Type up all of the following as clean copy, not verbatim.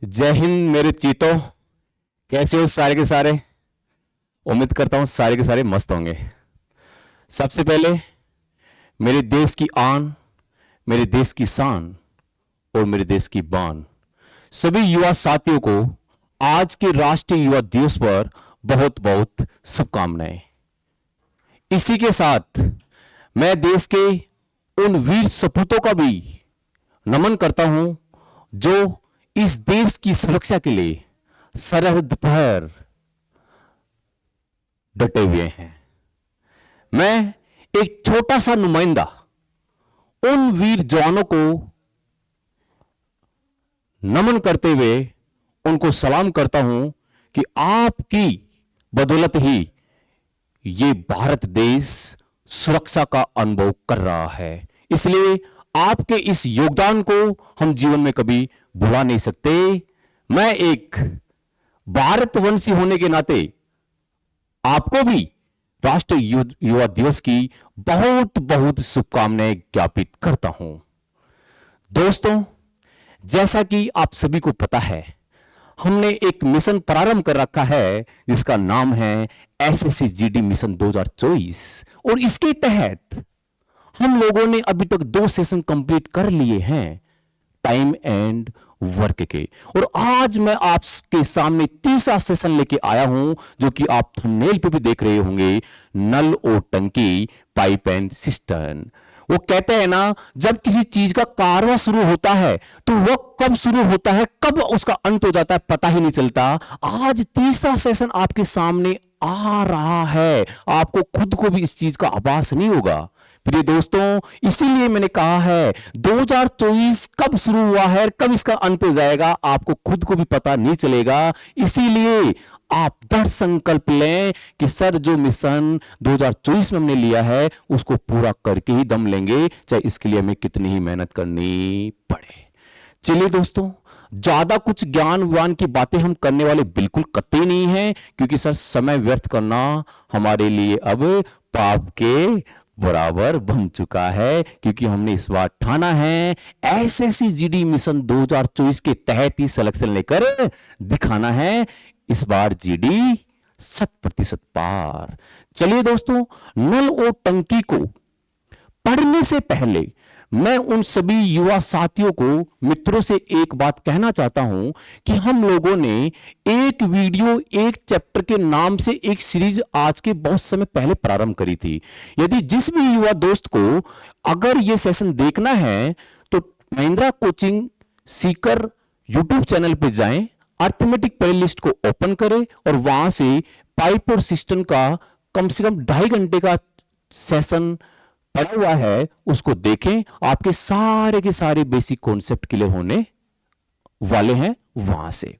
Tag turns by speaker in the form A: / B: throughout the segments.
A: जय हिंद मेरे चीतो। कैसे हो सारे के सारे? उम्मीद करता हूं सारे के सारे मस्त होंगे। सबसे पहले मेरे देश की आन, मेरे देश की शान और मेरे देश की बान सभी युवा साथियों को आज के राष्ट्रीय युवा दिवस पर बहुत बहुत शुभकामनाएं। इसी के साथ मैं देश के उन वीर सपूतों का भी नमन करता हूं जो इस देश की सुरक्षा के लिए सरहद पर डटे हुए हैं। मैं एक छोटा सा नुमाइंदा उन वीर जवानों को नमन करते हुए उनको सलाम करता हूं कि आपकी बदौलत ही ये भारत देश सुरक्षा का अनुभव कर रहा है। इसलिए आपके इस योगदान को हम जीवन में कभी भुला नहीं सकते। मैं एक भारतवंशी होने के नाते आपको भी राष्ट्रीय युवा दिवस की बहुत बहुत शुभकामनाएं ज्ञापित करता हूं। दोस्तों, जैसा कि आप सभी को पता है, हमने एक मिशन प्रारंभ कर रखा है जिसका नाम है एसएससी जीडी मिशन 2024 और इसके तहत हम लोगों ने अभी तक 2 सेशन कंप्लीट कर लिए हैं टाइम एंड वर्क के, और आज मैं आपके सामने तीसरा सेशन लेके आया हूं जो कि आप थंबनेल पे भी देख रहे होंगे, नल और टंकी पाइप एंड सिस्टर्न। वो कहते हैं ना, जब किसी चीज का कारवां शुरू होता है तो वह कब शुरू होता है, कब उसका अंत हो जाता है, पता ही नहीं चलता। आज तीसरा सेशन आपके सामने आ रहा है, आपको खुद को भी इस चीज का आभास नहीं होगा। प्रिय दोस्तों, इसीलिए मैंने कहा है 2024 कब शुरू हुआ है, कब इसका अंत हो जाएगा, आपको खुद को भी पता नहीं चलेगा। इसीलिए आप दृढ़ संकल्प लें कि सर जो मिशन 2024 में हमने लिया है उसको पूरा करके ही दम लेंगे, चाहे इसके लिए हमें कितनी ही मेहनत करनी पड़े। चलिए दोस्तों, ज्यादा कुछ ज्ञान व्यान की बातें हम करने वाले बिल्कुल कतई नहीं है, क्योंकि सर समय व्यर्थ करना हमारे लिए अब पाप के बराबर बन चुका है, क्योंकि हमने इस बार ठाना है एसएससी जीडी मिशन 2024 के तहत ही सिलेक्शन लेकर दिखाना है इस बार जीडी 100% पार। चलिए दोस्तों, नल और टंकी को पढ़ने से पहले मैं उन सभी युवा साथियों को, मित्रों से एक बात कहना चाहता हूं कि हम लोगों ने एक वीडियो एक चैप्टर के नाम से एक सीरीज आज के बहुत समय पहले प्रारंभ करी थी। यदि जिस भी युवा दोस्त को अगर यह सेशन देखना है तो Mahindra coaching Sikar YouTube channel पर जाएं, अर्थमेटिक प्लेलिस्ट को ओपन करें और वहां से पाइप और सिस्टम का कम से कम 2.5 घंटे का सेशन पड़ा हुआ है, उसको देखें। आपके सारे के सारे बेसिक कॉन्सेप्ट क्लियर होने वाले हैं वहां से।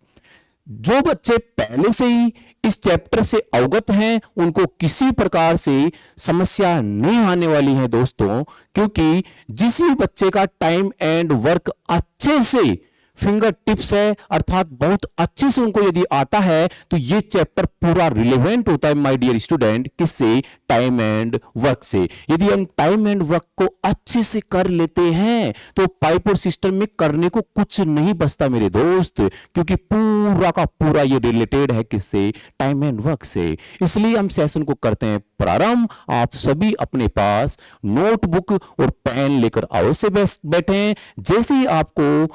A: जो बच्चे पहले से ही इस चैप्टर से अवगत हैं उनको किसी प्रकार से समस्या नहीं आने वाली है दोस्तों, क्योंकि जिस भी बच्चे का टाइम एंड वर्क अच्छे से फिंगर टिप्स है, अर्थात बहुत अच्छे से उनको यदि आता है, तो ये चैप्टर पूरा रिलेवेंट होता है माय डियर स्टूडेंट। किससे? टाइम एंड वर्क से। यदि हम टाइम एंड वर्क को अच्छे से कर लेते हैं तो पाइप और सिस्टम में करने को कुछ नहीं बचता मेरे दोस्त, क्योंकि पूरा का पूरा ये रिलेटेड है किससे? टाइम एंड वर्क से। इसलिए हम सेशन को करते हैं प्रारंभ। आप सभी अपने पास नोटबुक और पेन लेकर अवश्य बैठें। जैसे ही आपको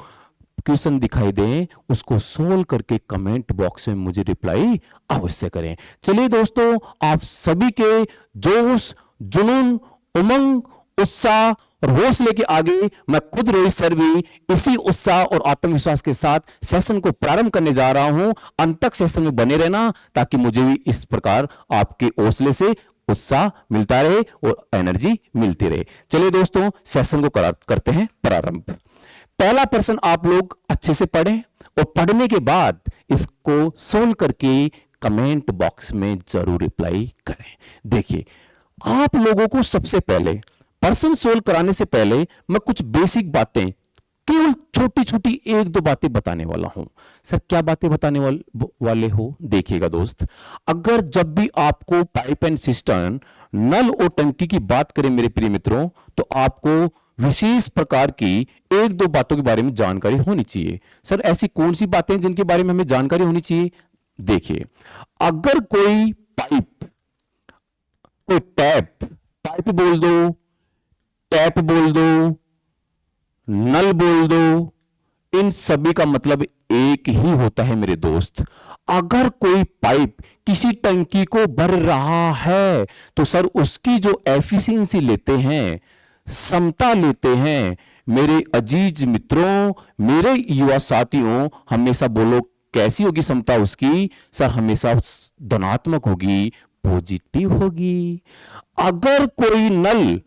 A: क्वेश्चन दिखाई दे उसको सोल्व करके कमेंट बॉक्स में मुझे रिप्लाई अवश्य करें। चलिए दोस्तों, आप सभी के जोश, जुनून, उमंग, उत्साह और होश लेके आगे मैं खुद रोहित सर भी इसी उत्साह और आत्मविश्वास के साथ सेशन को प्रारंभ करने जा रहा हूं। अंत तक सेशन में बने रहना ताकि मुझे भी इस प्रकार आपके हौसले से उत्साह मिलता रहे और एनर्जी मिलती रहे। चलिए दोस्तों, सेशन को करते हैं प्रारंभ। पहला प्रश्न आप लोग अच्छे से पढ़ें और पढ़ने के बाद इसको सोल्व करके कमेंट बॉक्स में जरूर रिप्लाई करें। देखिए, आप लोगों को सबसे पहले प्रश्न सोल्व कराने से पहले मैं कुछ बेसिक बातें, केवल छोटी छोटी 1-2 बातें बताने वाला हूं। सर क्या बातें बताने वाले हो? देखिएगा दोस्त, अगर जब भी आपको पाइप एंड सिस्टर्न, नल और टंकी की बात करें मेरे प्रिय मित्रों, तो आपको विशेष प्रकार की एक दो बातों के बारे में जानकारी होनी चाहिए। सर ऐसी कौन सी बातें हैं जिनके बारे में हमें जानकारी होनी चाहिए? देखिए, अगर कोई पाइप, कोई टैप, पाइप बोल दो, टैप बोल दो, नल बोल दो, इन सभी का मतलब एक ही होता है मेरे दोस्त। अगर कोई पाइप किसी टंकी को भर रहा है तो सर उसकी जो एफिशिएंसी लेते हैं, क्षमता लेते हैं, मेरे अजीज मित्रों, मेरे युवा साथियों, हमेशा बोलो कैसी होगी क्षमता उसकी? सर हमेशा धनात्मक होगी, पॉजिटिव होगी। अगर कोई नल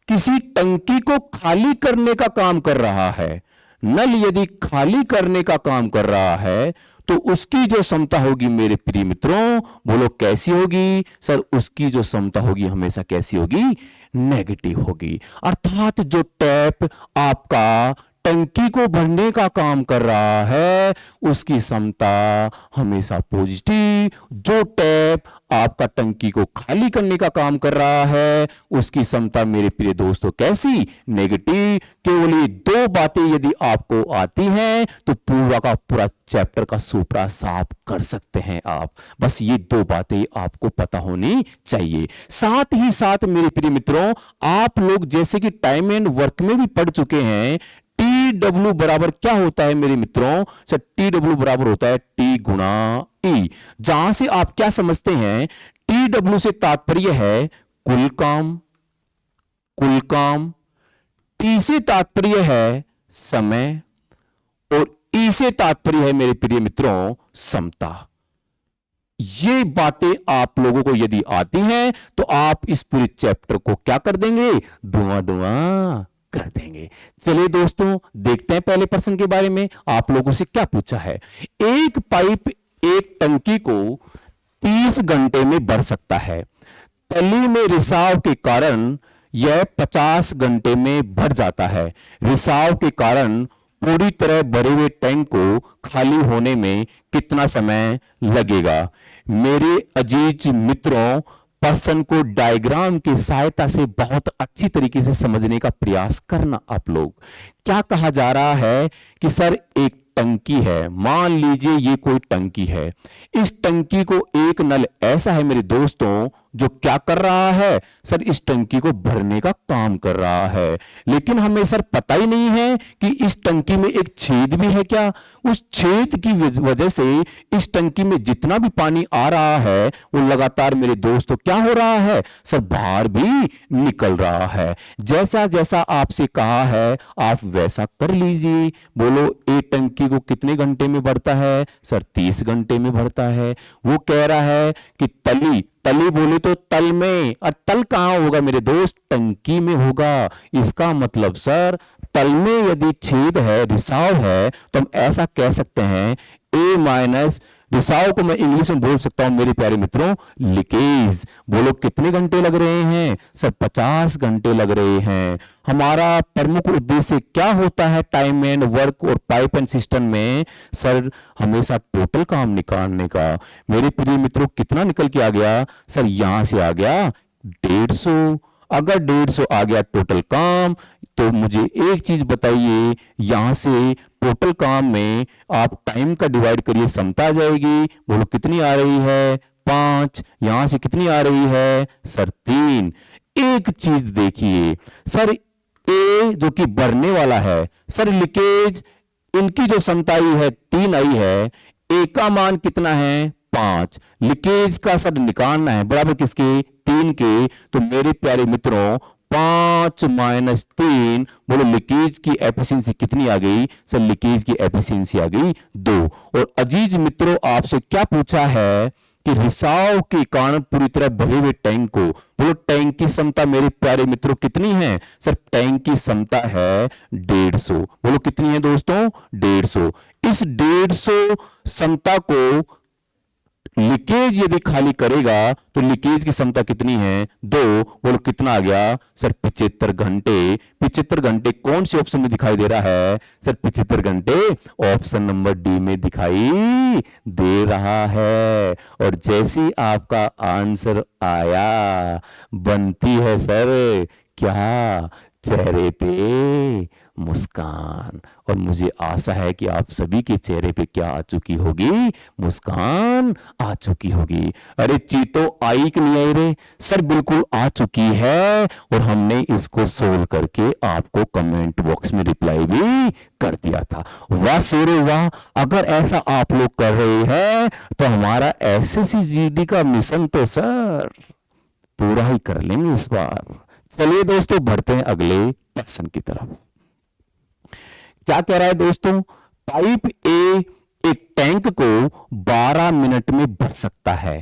A: किसी टंकी को खाली करने का काम कर रहा है, नल यदि खाली करने का काम कर रहा है तो उसकी जो क्षमता होगी मेरे प्रिय मित्रों, बोलो कैसी होगी? सर उसकी जो क्षमता होगी हमेशा कैसी होगी? नेगेटिव होगी। अर्थात जो टैप आपका टंकी को भरने का काम कर रहा है उसकी क्षमता हमेशा पॉजिटिव। जो टैप आपका टंकी को खाली करने का काम कर रहा है उसकी क्षमता मेरे प्रिय दोस्तों कैसी? नेगेटिव। केवल ये दो बातें यदि आपको आती हैं तो पूरा का पूरा चैप्टर का सुपड़ा साफ कर सकते हैं आप। बस ये दो बातें आपको पता होनी चाहिए। साथ ही साथ मेरे प्रिय मित्रों, आप लोग जैसे कि टाइम एंड वर्क में भी पढ़ चुके हैं, टी डब्ल्यू बराबर क्या होता है मेरे मित्रों? सर टी डब्ल्यू बराबर होता है टी गुणा ई। जहां से आप क्या समझते हैं, टी डब्ल्यू से तात्पर्य है कुल काम, कुल काम, टी से तात्पर्य है समय, और ई से तात्पर्य है मेरे प्रिय मित्रों समता। ये बातें आप लोगों को यदि आती हैं तो आप इस पूरे चैप्टर को क्या कर देंगे? धुआं धुआं कर देंगे। चलिए दोस्तों, देखते हैं पहले प्रश्न के बारे में। आप लोगों से क्या पूछा है? एक पाइप एक टंकी को 30 घंटे में भर सकता है। तली में रिसाव के कारण यह 50 घंटे में भर जाता है। रिसाव के कारण पूरी तरह भरे हुए टैंक को खाली होने में कितना समय लगेगा? मेरे अजीज मित्रों, प्रश्न को डायग्राम की सहायता से बहुत अच्छी तरीके से समझने का प्रयास करना। आप लोग, क्या कहा जा रहा है कि सर एक टंकी है, मान लीजिए ये कोई टंकी है। इस टंकी को एक नल ऐसा है मेरे दोस्तों जो क्या कर रहा है? सर इस टंकी को भरने का काम कर रहा है। लेकिन हमें सर पता ही नहीं है कि इस टंकी में एक छेद भी है क्या। उस छेद की वजह से इस टंकी में जितना भी पानी आ रहा है वो लगातार मेरे दोस्तों क्या हो रहा है? सर बाहर भी निकल रहा है। जैसा जैसा आपसे कहा है आप वैसा कर लीजिए। बोलो ए टंकी को कितने घंटे में भरता है? सर 30 घंटे में भरता है। वो कह रहा है कि तली, तली बोले तो तल में, और तल कहां होगा मेरे दोस्त? टंकी में होगा। इसका मतलब सर तल में यदि छेद है, रिसाव है, तो हम ऐसा कह सकते हैं ए माइनस, रिसाव को मैं इंग्लिश में बोल सकता हूं मेरे प्यारे मित्रों, लीकेज। बोलो कितने घंटे लग रहे हैं? सर 50 घंटे लग रहे हैं। हमारा प्रमुख उद्देश्य क्या होता है टाइम एंड वर्क और पाइप एंड सिस्टम में? सर हमेशा टोटल काम निकालने का। मेरे प्रिय मित्रों, कितना निकल के आ गया? सर यहां से आ गया 150। अगर 150 आ गया टोटल काम, तो मुझे एक चीज बताइए, यहां से टोटल काम में आप टाइम का डिवाइड करिए, क्षमता आ जाएगी। बोलो कितनी आ रही है? 5। यहां से कितनी आ रही है? सर 3। एक चीज देखिए सर, ए जो कि भरने वाला है, सर लीकेज, इनकी जो क्षमता आई है 3 आई है, ए का मान कितना है? 5। लीकेज का सर निकालना है बराबर किसके? 3 के। तो मेरे प्यारे मित्रों 5 माइनस 3, बोलो लीकेज की एफिशिएंसी कितनी आ गई? सर लीकेज की एफिशिएंसी आ गई 2। और अजीज मित्रों, आपसे क्या पूछा है कि रिसाव के कारण पूरी तरह भरे हुए टैंक को, बोलो टैंक की क्षमता मेरे प्यारे मित्रों कितनी है? सर टैंक की क्षमता है 150। बोलो कितनी है दोस्तों? 150। इस 150 क्षमता को लीकेज यदि खाली करेगा तो लीकेज की क्षमता कितनी है? 2। बोलो कितना आ गया? सर 75 घंटे। 75 घंटे कौन से ऑप्शन में दिखाई दे रहा है? सर 75 घंटे ऑप्शन नंबर डी में दिखाई दे रहा है। और जैसे ही आपका आंसर आया, बनती है सर क्या? चेहरे पे मुस्कान। और मुझे आशा है कि आप सभी के चेहरे पे क्या आ चुकी होगी, मुस्कान आ चुकी होगी। अरे चीतो आई कि नहीं आई रे? सर बिल्कुल आ चुकी है, और हमने इसको सोल्व करके आपको कमेंट बॉक्स में रिप्लाई भी कर दिया था। वाह शेरो वाह, अगर ऐसा आप लोग कर रहे हैं तो हमारा एसएससी जीडी का मिशन तो सर पूरा ही कर लेंगे इस बार। चलिए दोस्तों बढ़ते हैं अगले प्रश्न की तरफ। क्या कह रहा है दोस्तों, पाइप ए एक टैंक को 12 मिनट में भर सकता है,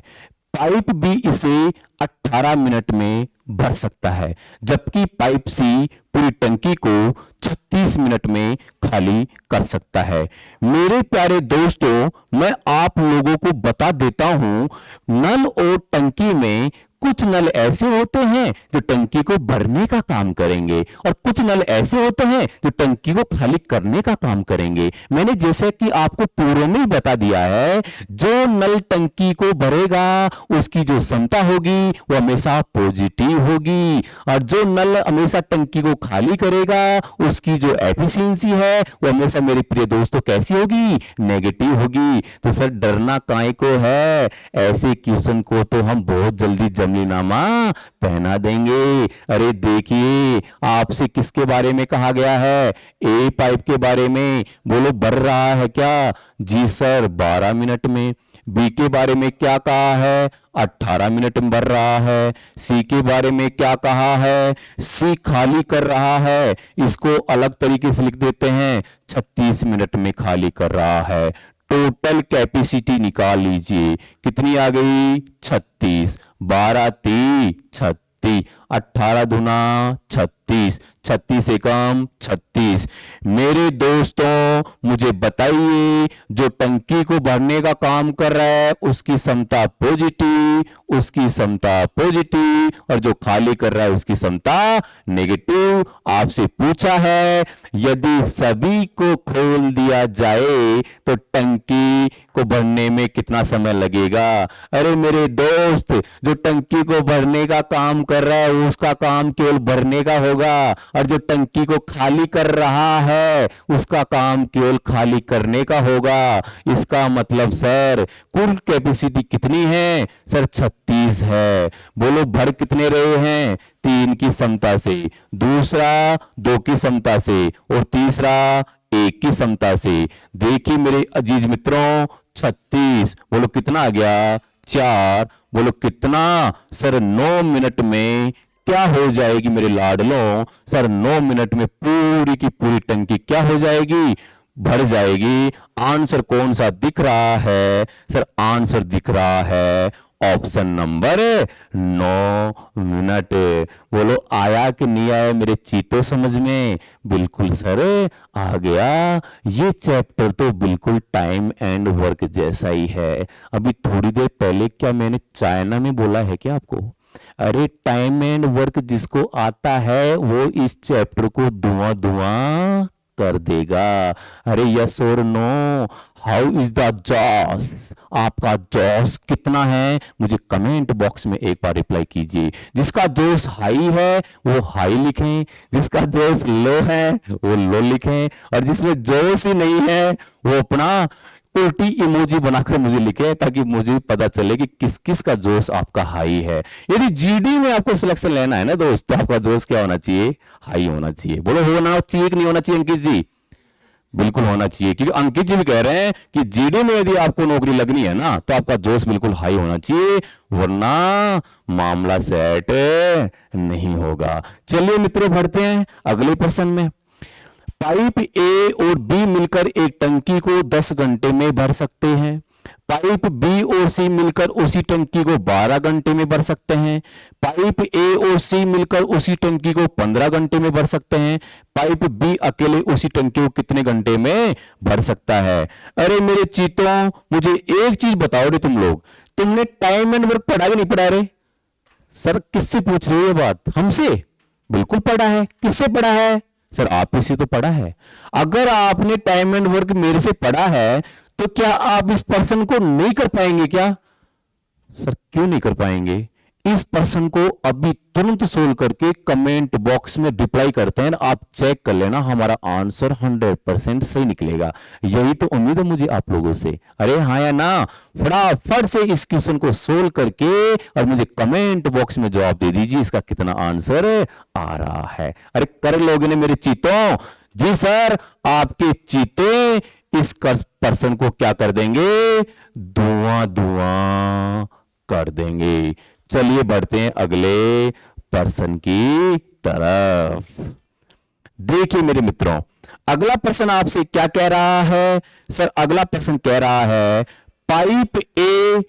A: पाइप बी इसे 18 मिनट में भर सकता है, जबकि पाइप सी पूरी टंकी को 36 मिनट में खाली कर सकता है। मेरे प्यारे दोस्तों, मैं आप लोगों को बता देता हूं, नल और टंकी में कुछ नल ऐसे होते हैं जो टंकी को भरने का काम करेंगे, और कुछ नल ऐसे होते हैं जो टंकी को खाली करने का काम करेंगे। मैंने जैसे कि आपको पूर्व में ही बता दिया है, जो नल टंकी को भरेगा उसकी जो क्षमता होगी वो हमेशा पॉजिटिव होगी, और जो नल हमेशा टंकी को खाली करेगा उसकी जो एफिशिएंसी है वो हमेशा मेरे प्रिय दोस्तों कैसी होगी, नेगेटिव होगी। तो सर डरना काहे को है, ऐसे क्वेश्चन को तो हम बहुत जल्दी जमीनामा पहना देंगे। अरे देखिए, आपसे किसके बारे में कहा गया है, ए पाइप के बारे में। बोलो भर रहा है क्या? जी सर 12 मिनट में। बी के बारे में क्या कहा है, 18 मिनट में भर रहा है। सी के बारे में क्या कहा है, सी खाली कर रहा है, इसको अलग तरीके से लिख देते हैं, 36 मिनट में खाली कर रहा है। टोटल कैपेसिटी निकाल लीजिए, कितनी आ गई, 36, 12 ती 36, 18 दूना 36, 36 एकम 36। मेरे दोस्तों मुझे बताइए, जो टंकी को भरने का काम कर रहा है उसकी क्षमता पॉजिटिव, उसकी क्षमता पॉजिटिव, और जो खाली कर रहा है उसकी क्षमता नेगेटिव। आपसे पूछा है, यदि सभी को खोल दिया जाए तो टंकी को भरने में कितना समय लगेगा? अरे मेरे दोस्त, जो टंकी को भरने का काम कर रहा है उसका काम केवल भरने का होगा, और जो टंकी को खाली कर रहा है उसका काम केवल खाली करने का होगा। इसका मतलब सर कुल कैपेसिटी कितनी है? सर 36 है। बोलो भर कितने रहे हैं? 3 की क्षमता से, दूसरा 2 की क्षमता से, और तीसरा 1 की क्षमता से। देखिए मेरे अजीज मित्रों, 36 बोलो कितना आ गया, 4। बोलो कितना? सर 9 मिनट में क्या हो जाएगी मेरे लाडलों? सर 9 मिनट में पूरी की पूरी टंकी क्या हो जाएगी, भर जाएगी। आंसर कौन सा दिख रहा है? सर आंसर दिख रहा है ऑप्शन नंबर 9 मिनट। बोलो आया कि नहीं आया मेरे चीतों समझ में? बिल्कुल सर आ गया। ये चैप्टर तो बिल्कुल टाइम एंड वर्क जैसा ही है। अभी थोड़ी देर पहले क्या मैंने चाइना में बोला है क्या आपको? अरे टाइम एंड वर्क जिसको आता है वो इस चैप्टर को धुआं धुआं कर देगा। अरे यस और नो, हाउ इज द जॉस? आपका जॉस कितना है मुझे कमेंट बॉक्स में एक बार रिप्लाई कीजिए। जिसका जोश हाई है वो हाई लिखें, जिसका जोश लो है वो लो लिखें, और जिसमें जोश ही नहीं है वो अपना उल्टी इमोजी बनाकर मुझे लिखे, ताकि मुझे पता चले कि किस किस का जोश आपका हाई है। यदि जीडी में आपको सिलेक्शन लेना है ना दोस्त, तो आपका जोश क्या होना चाहिए? हाई होना चाहिए। बोलो होना चाहिए कि नहीं होना चाहिए अंकित जी? बिल्कुल होना चाहिए, क्योंकि अंकित जी भी कह रहे हैं कि जीडी में यदि आपको नौकरी लगनी है ना तो आपका जोश बिल्कुल हाई होना चाहिए, वरना मामला सेट नहीं होगा। चलिए मित्रों बढ़ते हैं अगले प्रश्न में। पाइप ए और बी मिलकर एक टंकी को 10 घंटे में भर सकते हैं। पाइप बी और सी मिलकर उसी टंकी को 12 घंटे में भर सकते हैं। पाइप ए और सी मिलकर उसी टंकी को 15 घंटे में भर सकते हैं। पाइप बी अकेले उसी टंकी को कितने घंटे में भर सकता है? अरे मेरे चीतों, मुझे एक चीज बताओ रे तुम लोग, तुमने टाइम एंड वर्क पढ़ा कि नहीं पढ़ा रे? सर किससे पूछ रहे हो ये बात? हमसे? बिल्कुल पढ़ा है। किससे पढ़ा है? सर आप इसे तो पढ़ा है। अगर आपने टाइम एंड वर्क मेरे से पढ़ा है तो क्या आप इस प्रश्न को नहीं कर पाएंगे क्या? सर क्यों नहीं कर पाएंगे? इस प्रश्न को अभी तुरंत सोल्व करके कमेंट बॉक्स में रिप्लाई करते हैं, आप चेक कर लेना, हमारा आंसर 100% सही निकलेगा। यही तो उम्मीद है मुझे आप लोगों से। अरे हाँ या ना, फटाफट से इस क्वेश्चन को सोल्व करके और मुझे कमेंट बॉक्स में जवाब दे दीजिए इसका कितना आंसर आ रहा है। अरे कर लोगे ना मेरे चीतों? जी सर, आपके चीते इस पर्सन को क्या कर देंगे? धुआं धुआं कर देंगे। चलिए बढ़ते हैं अगले पर्सन की तरफ। देखिए मेरे मित्रों, अगला प्रश्न आपसे क्या कह रहा है? सर अगला प्रश्न कह रहा है पाइप ए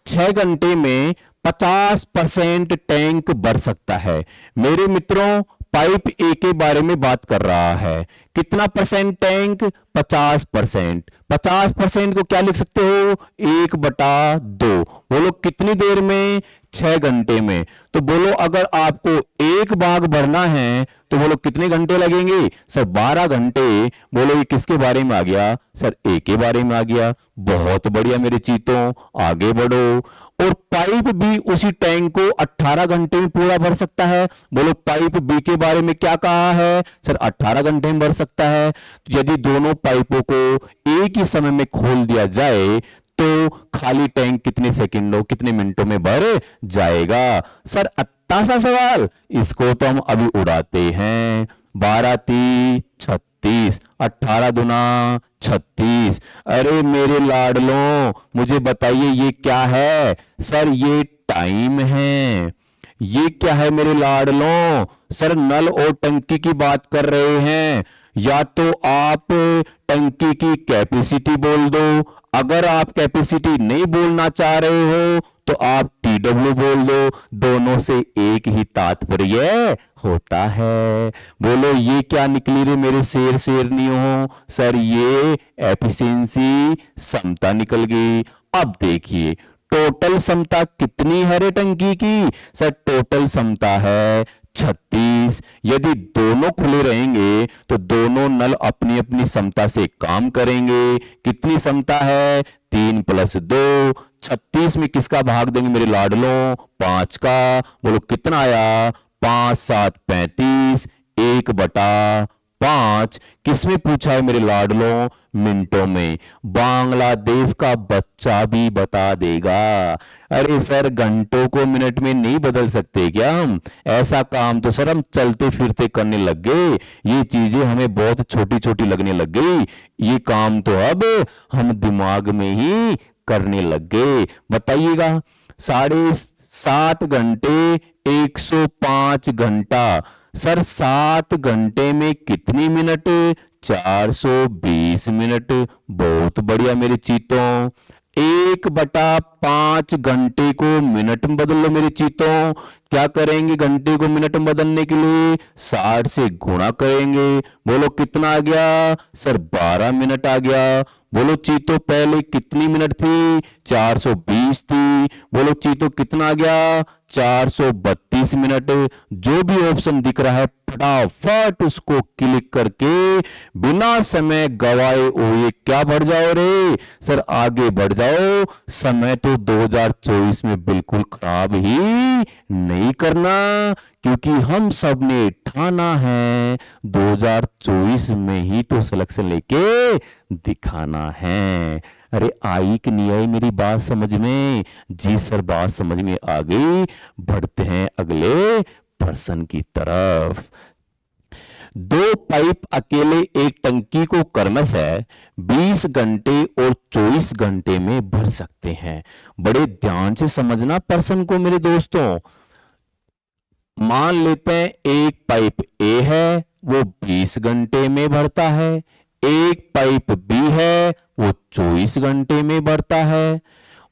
A: 6 घंटे में 50% टैंक भर सकता है। मेरे मित्रों, पाइप ए के बारे में बात कर रहा है। कितना परसेंट टैंक? 50%। 50% को क्या लिख सकते हो? 1/2। बोलो कितनी देर में? 6 घंटे में। तो बोलो अगर आपको 1 भाग भरना है तो बोलो कितने घंटे लगेंगे? सर 12 घंटे। बोलो ये किसके बारे में आ गया? सर ए के बारे में आ गया। बहुत बढ़िया मेरे चीतों, आगे बढ़ो। और पाइप भी उसी टैंक को 18 घंटे में पूरा भर सकता है। बोलो पाइप बी के बारे में क्या कहा है? सर 18 घंटे में भर सकता है। तो यदि दोनों पाइपों को एक ही समय में खोल दिया जाए तो खाली टैंक कितने सेकंडों, कितने मिनटों में भर जाएगा? सर इतना सा सवाल, इसको तो हम अभी उड़ाते हैं। 12 3 36, 18 दूना 36। अरे मेरे लाडलों, मुझे बताइए ये क्या है? सर ये टाइम है। ये क्या है मेरे लाडलों? सर नल और टंकी की बात कर रहे हैं। या तो आप टंकी की कैपेसिटी बोल दो, अगर आप कैपेसिटी नहीं बोलना चाह रहे हो तो आप TW बोल दो। दोनों से एक ही तात्पर्य होता है। बोलो ये क्या निकली रे मेरे शेर शेरनियों? सर ये एफिशिएंसी, क्षमता निकल गई। अब देखिए टोटल क्षमता कितनी है रे टंकी की? सर टोटल क्षमता है 36। यदि दोनों खुले रहेंगे तो दोनों नल अपनी अपनी क्षमता से काम करेंगे। कितनी क्षमता है? 3 + 2। 36 में किसका भाग देंगे मेरे लाडलों? 5 का। बोलो कितना आया? 5 7 35, 1/5। किसमें पूछा है मेरे लाडलों? मिनटों में। बांग्लादेश का बच्चा भी बता देगा। अरे सर घंटों को मिनट में नहीं बदल सकते क्या हम? ऐसा काम तो सर हम चलते फिरते करने लग गए। ये चीजें हमें बहुत छोटी छोटी लगने लग गई। ये काम तो अब हम दिमाग में ही करने लग गए। बताइएगा 7.5 घंटे 105 घंटा। सर 7 घंटे में कितनी मिनट? 420 मिनट। बहुत बढ़िया मेरे चीतों। 1/5 घंटे को मिनट में बदल लो मेरे चीतों। क्या करेंगे घंटे को मिनट में बदलने के लिए? 60 से गुणा करेंगे। बोलो कितना आ गया? सर 12 मिनट आ गया। बोलो चीतो पहले कितनी मिनट थी? 420 थी। बोलो चीतो कितना आ गया? 432 मिनट। जो भी ऑप्शन दिख रहा है फटाफट उसको क्लिक करके बिना समय गवाए हुए क्या बढ़ जाओ रे? सर आगे बढ़ जाओ। समय तो 2024 में बिल्कुल खराब ही नहीं करना, क्योंकि हम सब ने ठाना है 2024 में ही तो सिलेक्शन लेके दिखाना है। अरे आई कि नहीं आई मेरी बात समझ में? जी सर बात समझ में आ गई। बढ़ते हैं अगले प्रश्न की तरफ। 2 पाइप अकेले एक टंकी को क्रमशः 20 घंटे और 24 घंटे में भर सकते हैं। बड़े ध्यान से समझना प्रश्न को मेरे दोस्तों। मान लेते हैं एक पाइप ए है, वो 20 घंटे में भरता है। एक पाइप बी है, वो 24 घंटे में भरता है।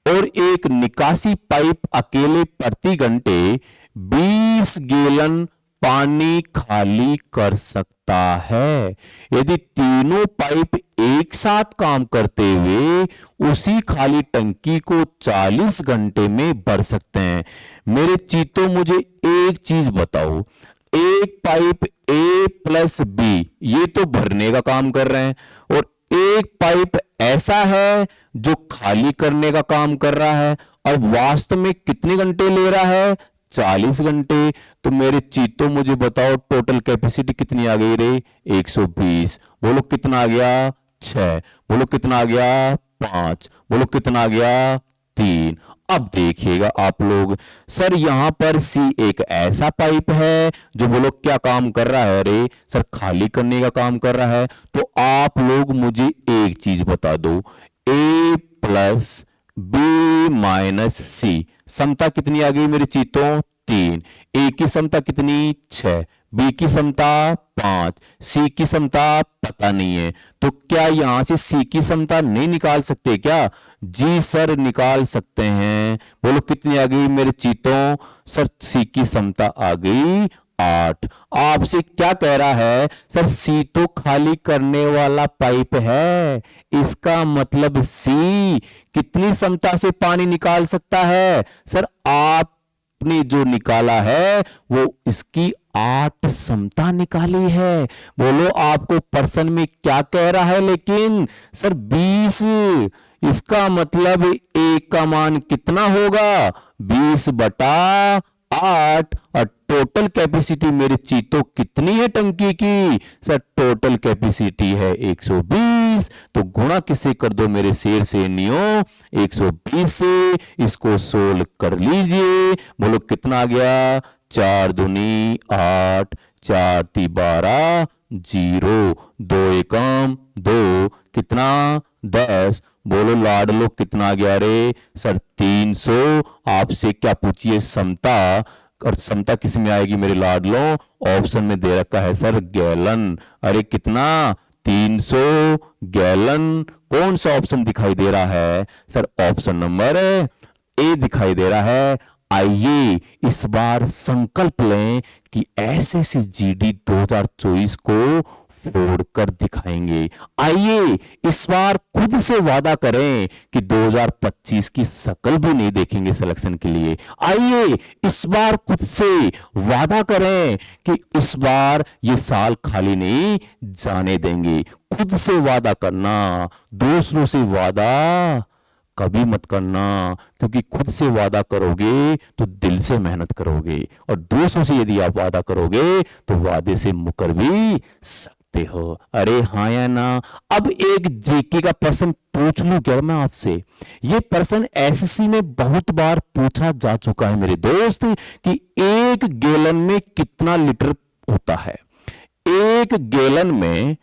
A: और एक निकासी पाइप अकेले प्रति घंटे 20 गैलन पानी खाली कर सकता है। यदि तीनों पाइप एक साथ काम करते हुए उसी खाली टंकी को 40 घंटे में भर सकते हैं। मेरे चीतों मुझे एक चीज बताओ, एक पाइप ए प्लस बी ये तो भरने का काम कर रहे हैं, और एक पाइप ऐसा है जो खाली करने का काम कर रहा है, और वास्तव में कितने घंटे ले रहा है? 40 घंटे। तो मेरे चीतों मुझे बताओ टोटल कैपेसिटी कितनी आ गई रे? 120। बोलो कितना आ गया? 6। बोलो कितना आ गया? 5। बोलो कितना आ गया? 3। अब देखिएगा आप लोग, सर यहां पर सी एक ऐसा पाइप है जो बोलो क्या काम कर रहा है रे? सर खाली करने का काम कर रहा है। तो आप लोग मुझे एक चीज बता दो, ए प्लस बी माइनस सी समता कितनी आ गई मेरे चीतों? 3। ए की समता कितनी? 6। बी की समता 5। सी की समता पता नहीं है। तो क्या यहां से सी की समता नहीं निकाल सकते क्या? जी सर निकाल सकते हैं। बोलो कितनी आ गई मेरे चीतों? सर सी की समता आ गई 8। आपसे क्या कह रहा है? सर सी तो खाली करने वाला पाइप है, इसका मतलब सी कितनी समता से पानी निकाल सकता है? सर आपने जो निकाला है वो इसकी 8 समता निकाली है। बोलो आपको पर्सन में क्या कह रहा है? लेकिन सर 20। इसका मतलब ए का मान कितना होगा? 20/8। और टोटल कैपेसिटी मेरे चीतों कितनी है टंकी की? सर टोटल कैपेसिटी है 120। तो गुणा किसे कर दो मेरे शेर से नियो? 120 से। इसको सोल्व कर लीजिए। बोलो कितना आ गया? 4 दूनी 8, 4 ती 12, 0, 2 एकम 2, कितना? 10। बोलो लाडलो कितना आ गया रे? सर 300। आपसे क्या पूछिए समता, और समता किस में आएगी मेरे लाडलो? ऑप्शन में दे रखा है सर गैलन। अरे कितना? 300 गैलन। कौन सा ऑप्शन दिखाई दे रहा है? सर ऑप्शन नंबर ए दिखाई दे रहा है। आइए इस बार संकल्प लें कि एसएससी-जीडी 2024 को फोड़कर दिखाएंगे। आइए इस बार खुद से वादा करें कि 2025 की शक्ल भी नहीं देखेंगे सिलेक्शन के लिए। आइए इस बार खुद से वादा करें कि इस बार ये साल खाली नहीं जाने देंगे। खुद से वादा करना, दूसरों से वादा कभी मत करना, क्योंकि खुद से वादा करोगे तो दिल से मेहनत करोगे, और दूसरों से यदि आप वादा करोगे तो वादे से मुकर भी सकते हो। अरे हाँ या ना? अब एक जेके का प्रश्न पूछ लूं क्या मैं आपसे? ये प्रश्न एसएससी में बहुत बार पूछा जा चुका है मेरे दोस्त, कि 1 गैलन में कितना लीटर होता है? 1 गैलन में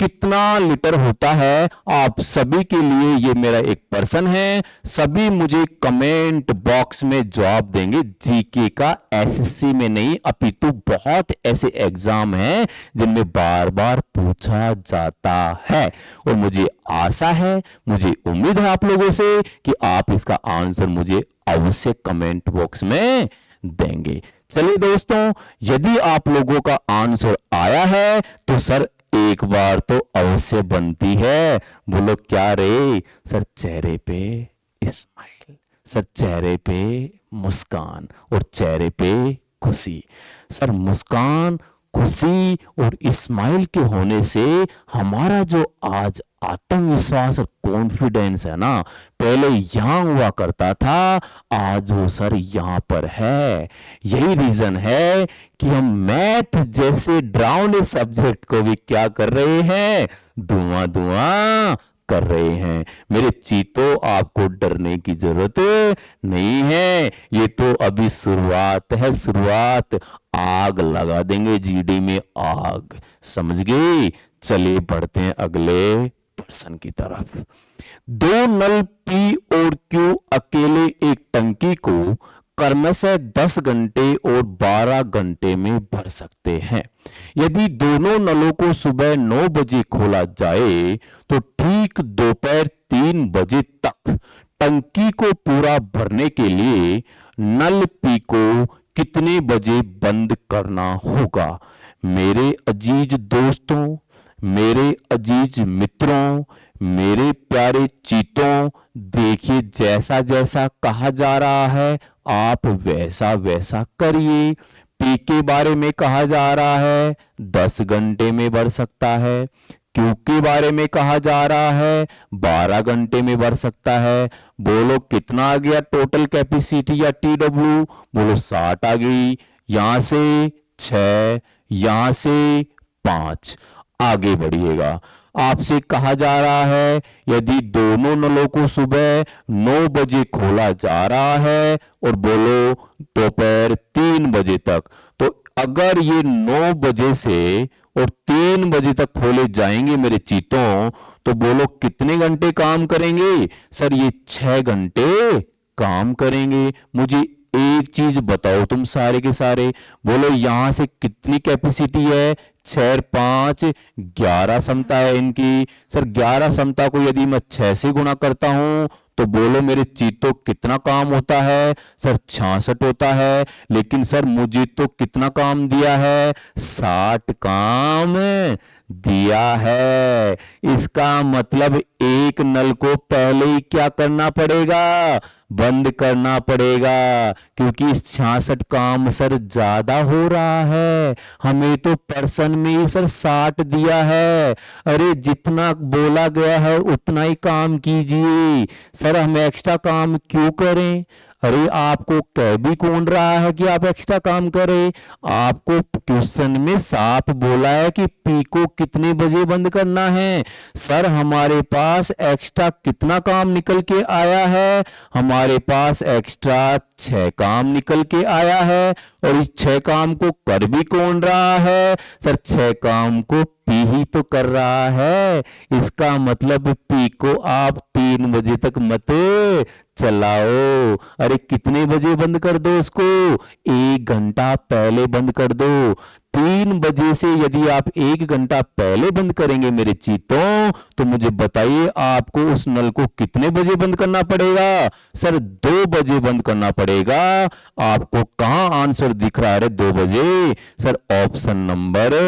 A: कितना लीटर होता है? आप सभी के लिए ये मेरा एक प्रश्न है। सभी मुझे कमेंट बॉक्स में जवाब देंगे। जीके का एसएससी में नहीं, अपितु बहुत ऐसे एग्जाम हैं जिनमें बार बार पूछा जाता है, और मुझे आशा है, मुझे उम्मीद है आप लोगों से कि आप इसका आंसर मुझे अवश्य कमेंट बॉक्स में देंगे। चलिए दोस्तों, यदि आप लोगों का आंसर आया है तो सर एक बार तो अवश्य बनती है। बोलो क्या रे? सर चेहरे पे स्माइल, सर चेहरे पे मुस्कान, और चेहरे पे खुशी। सर मुस्कान, खुशी और स्माइल के होने से हमारा जो आज आत्मविश्वास और कॉन्फिडेंस है ना, पहले यहां हुआ करता था, आज वो सर यहां पर है। यही रीजन है कि हम मैथ जैसे डरावने सब्जेक्ट को भी क्या कर रहे हैं? धुआं धुआं कर रहे हैं। मेरे चीतों, आपको डरने की जरूरत नहीं है। ये तो अभी शुरुआत है, शुरुआत। आग लगा देंगे जीडी में, आग, समझ गए? चलिए बढ़ते हैं अगले प्रश्न की तरफ। 2 नल पी और क्यू अकेले एक टंकी को क्रमशः 10 घंटे और 12 घंटे में भर सकते हैं। यदि दोनों नलों को सुबह 9 बजे खोला जाए तो ठीक दोपहर 3 बजे तक टंकी को पूरा भरने के लिए नल पी को कितने बजे बंद करना होगा? मेरे अजीज दोस्तों, मेरे अजीज मित्रों, मेरे प्यारे चीतों, देखिए जैसा जैसा कहा जा रहा है आप वैसा वैसा करिए। पी के बारे में कहा जा रहा है 10 घंटे में भर सकता है, क्यू के बारे में कहा जा रहा है 12 घंटे में भर सकता है। बोलो कितना आ गया टोटल कैपेसिटी या टीडब्ल्यू? बोलो 60 आ गई। यहां से 6, यहां से 5, आगे बढ़िएगा। आपसे कहा जा रहा है यदि दोनों नलों को सुबह 9 बजे खोला जा रहा है और बोलो दोपहर 3 बजे तक, तो अगर ये 9 बजे से और 3 बजे तक खोले जाएंगे मेरे चीतों, तो बोलो कितने घंटे काम करेंगे? सर ये 6 घंटे काम करेंगे। मुझे एक चीज बताओ तुम सारे के सारे, बोलो यहां से कितनी कैपेसिटी है? 6 और 5 11 क्षमता है इनकी। सर 11 क्षमता को यदि मैं 6 से गुणा करता हूं तो बोलो मेरे चीतों कितना काम होता है? सर 66 होता है। लेकिन सर मुझे तो कितना काम दिया है? 60 काम दिया है। इसका मतलब एक नल को पहले ही क्या करना पड़ेगा? बंद करना पड़ेगा, क्योंकि 66 काम सर ज्यादा हो रहा है। हमें तो पर्सन में ही सर 60 दिया है। अरे जितना बोला गया है उतना ही काम कीजिए सर, हम एक्स्ट्रा काम क्यों करें? अरे आपको कह भी कौन रहा है कि आप एक्स्ट्रा काम करें? आपको क्वेश्चन में साफ बोला है कि पी को कितने बजे बंद करना है। सर हमारे पास एक्स्ट्रा कितना काम निकल के आया है? हमारे पास एक्स्ट्रा 6 काम निकल के आया है। और इस 6 काम को कर भी कौन रहा है? सर 6 काम को पी ही तो कर रहा है। इसका मतलब पी को आप 3 बजे तक मत चलाओ। अरे कितने बजे बंद कर दो उसको? 1 घंटा पहले बंद कर दो। 3 बजे से यदि आप 1 घंटा पहले बंद करेंगे मेरे चीतों, तो मुझे बताइए आपको उस नल को कितने बजे बंद करना पड़ेगा? सर 2 बजे बंद करना पड़ेगा। आपको कहां आंसर दिख रहा है 2 बजे? सर ऑप्शन नंबर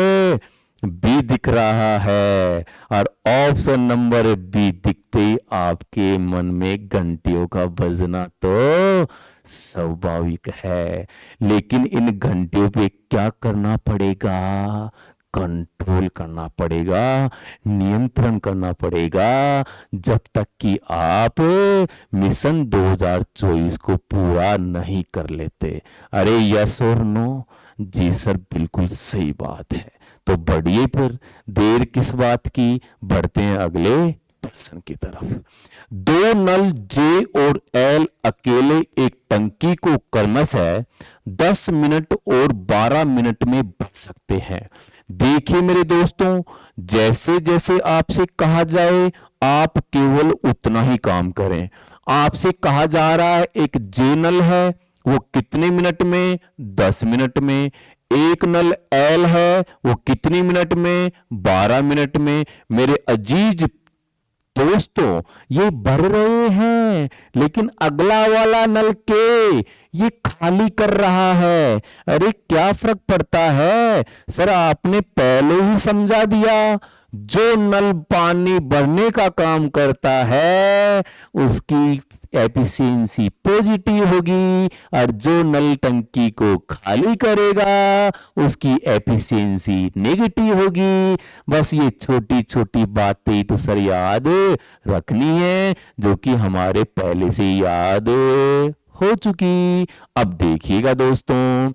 A: बी दिख रहा है। और ऑप्शन नंबर बी दिखते ही आपके मन में घंटियों का बजना तो स्वाभाविक है। लेकिन इन घंटियों पे क्या करना पड़ेगा? कंट्रोल करना पड़ेगा, नियंत्रण करना पड़ेगा, जब तक कि आप मिशन 2024 को पूरा नहीं कर लेते। अरे यस और नो? जी सर बिल्कुल सही बात है। तो बढ़िए, फिर देर किस बात की, बढ़ते हैं अगले प्रश्न की तरफ। 2 नल जे और एल अकेले एक टंकी को क्रमशः 10 मिनट और 12 मिनट में भर सकते हैं। देखिए मेरे दोस्तों, जैसे जैसे आपसे कहा जाए आप केवल उतना ही काम करें। आपसे कहा जा रहा है एक जे नल है, वो कितने मिनट में? 10 मिनट में। एक नल एल है, वो कितनी मिनट में? 12 मिनट में। मेरे अजीज दोस्तों ये भर रहे हैं, लेकिन अगला वाला नल के ये खाली कर रहा है। अरे क्या फर्क पड़ता है? सर आपने पहले ही समझा दिया, जो नल पानी भरने का काम करता है उसकी एफिशिएंसी पॉजिटिव होगी, और जो नल टंकी को खाली करेगा उसकी एफिशिएंसी नेगेटिव होगी। बस ये छोटी छोटी बातें तो सर याद रखनी है, जो कि हमारे पहले से याद हो चुकी। अब देखिएगा दोस्तों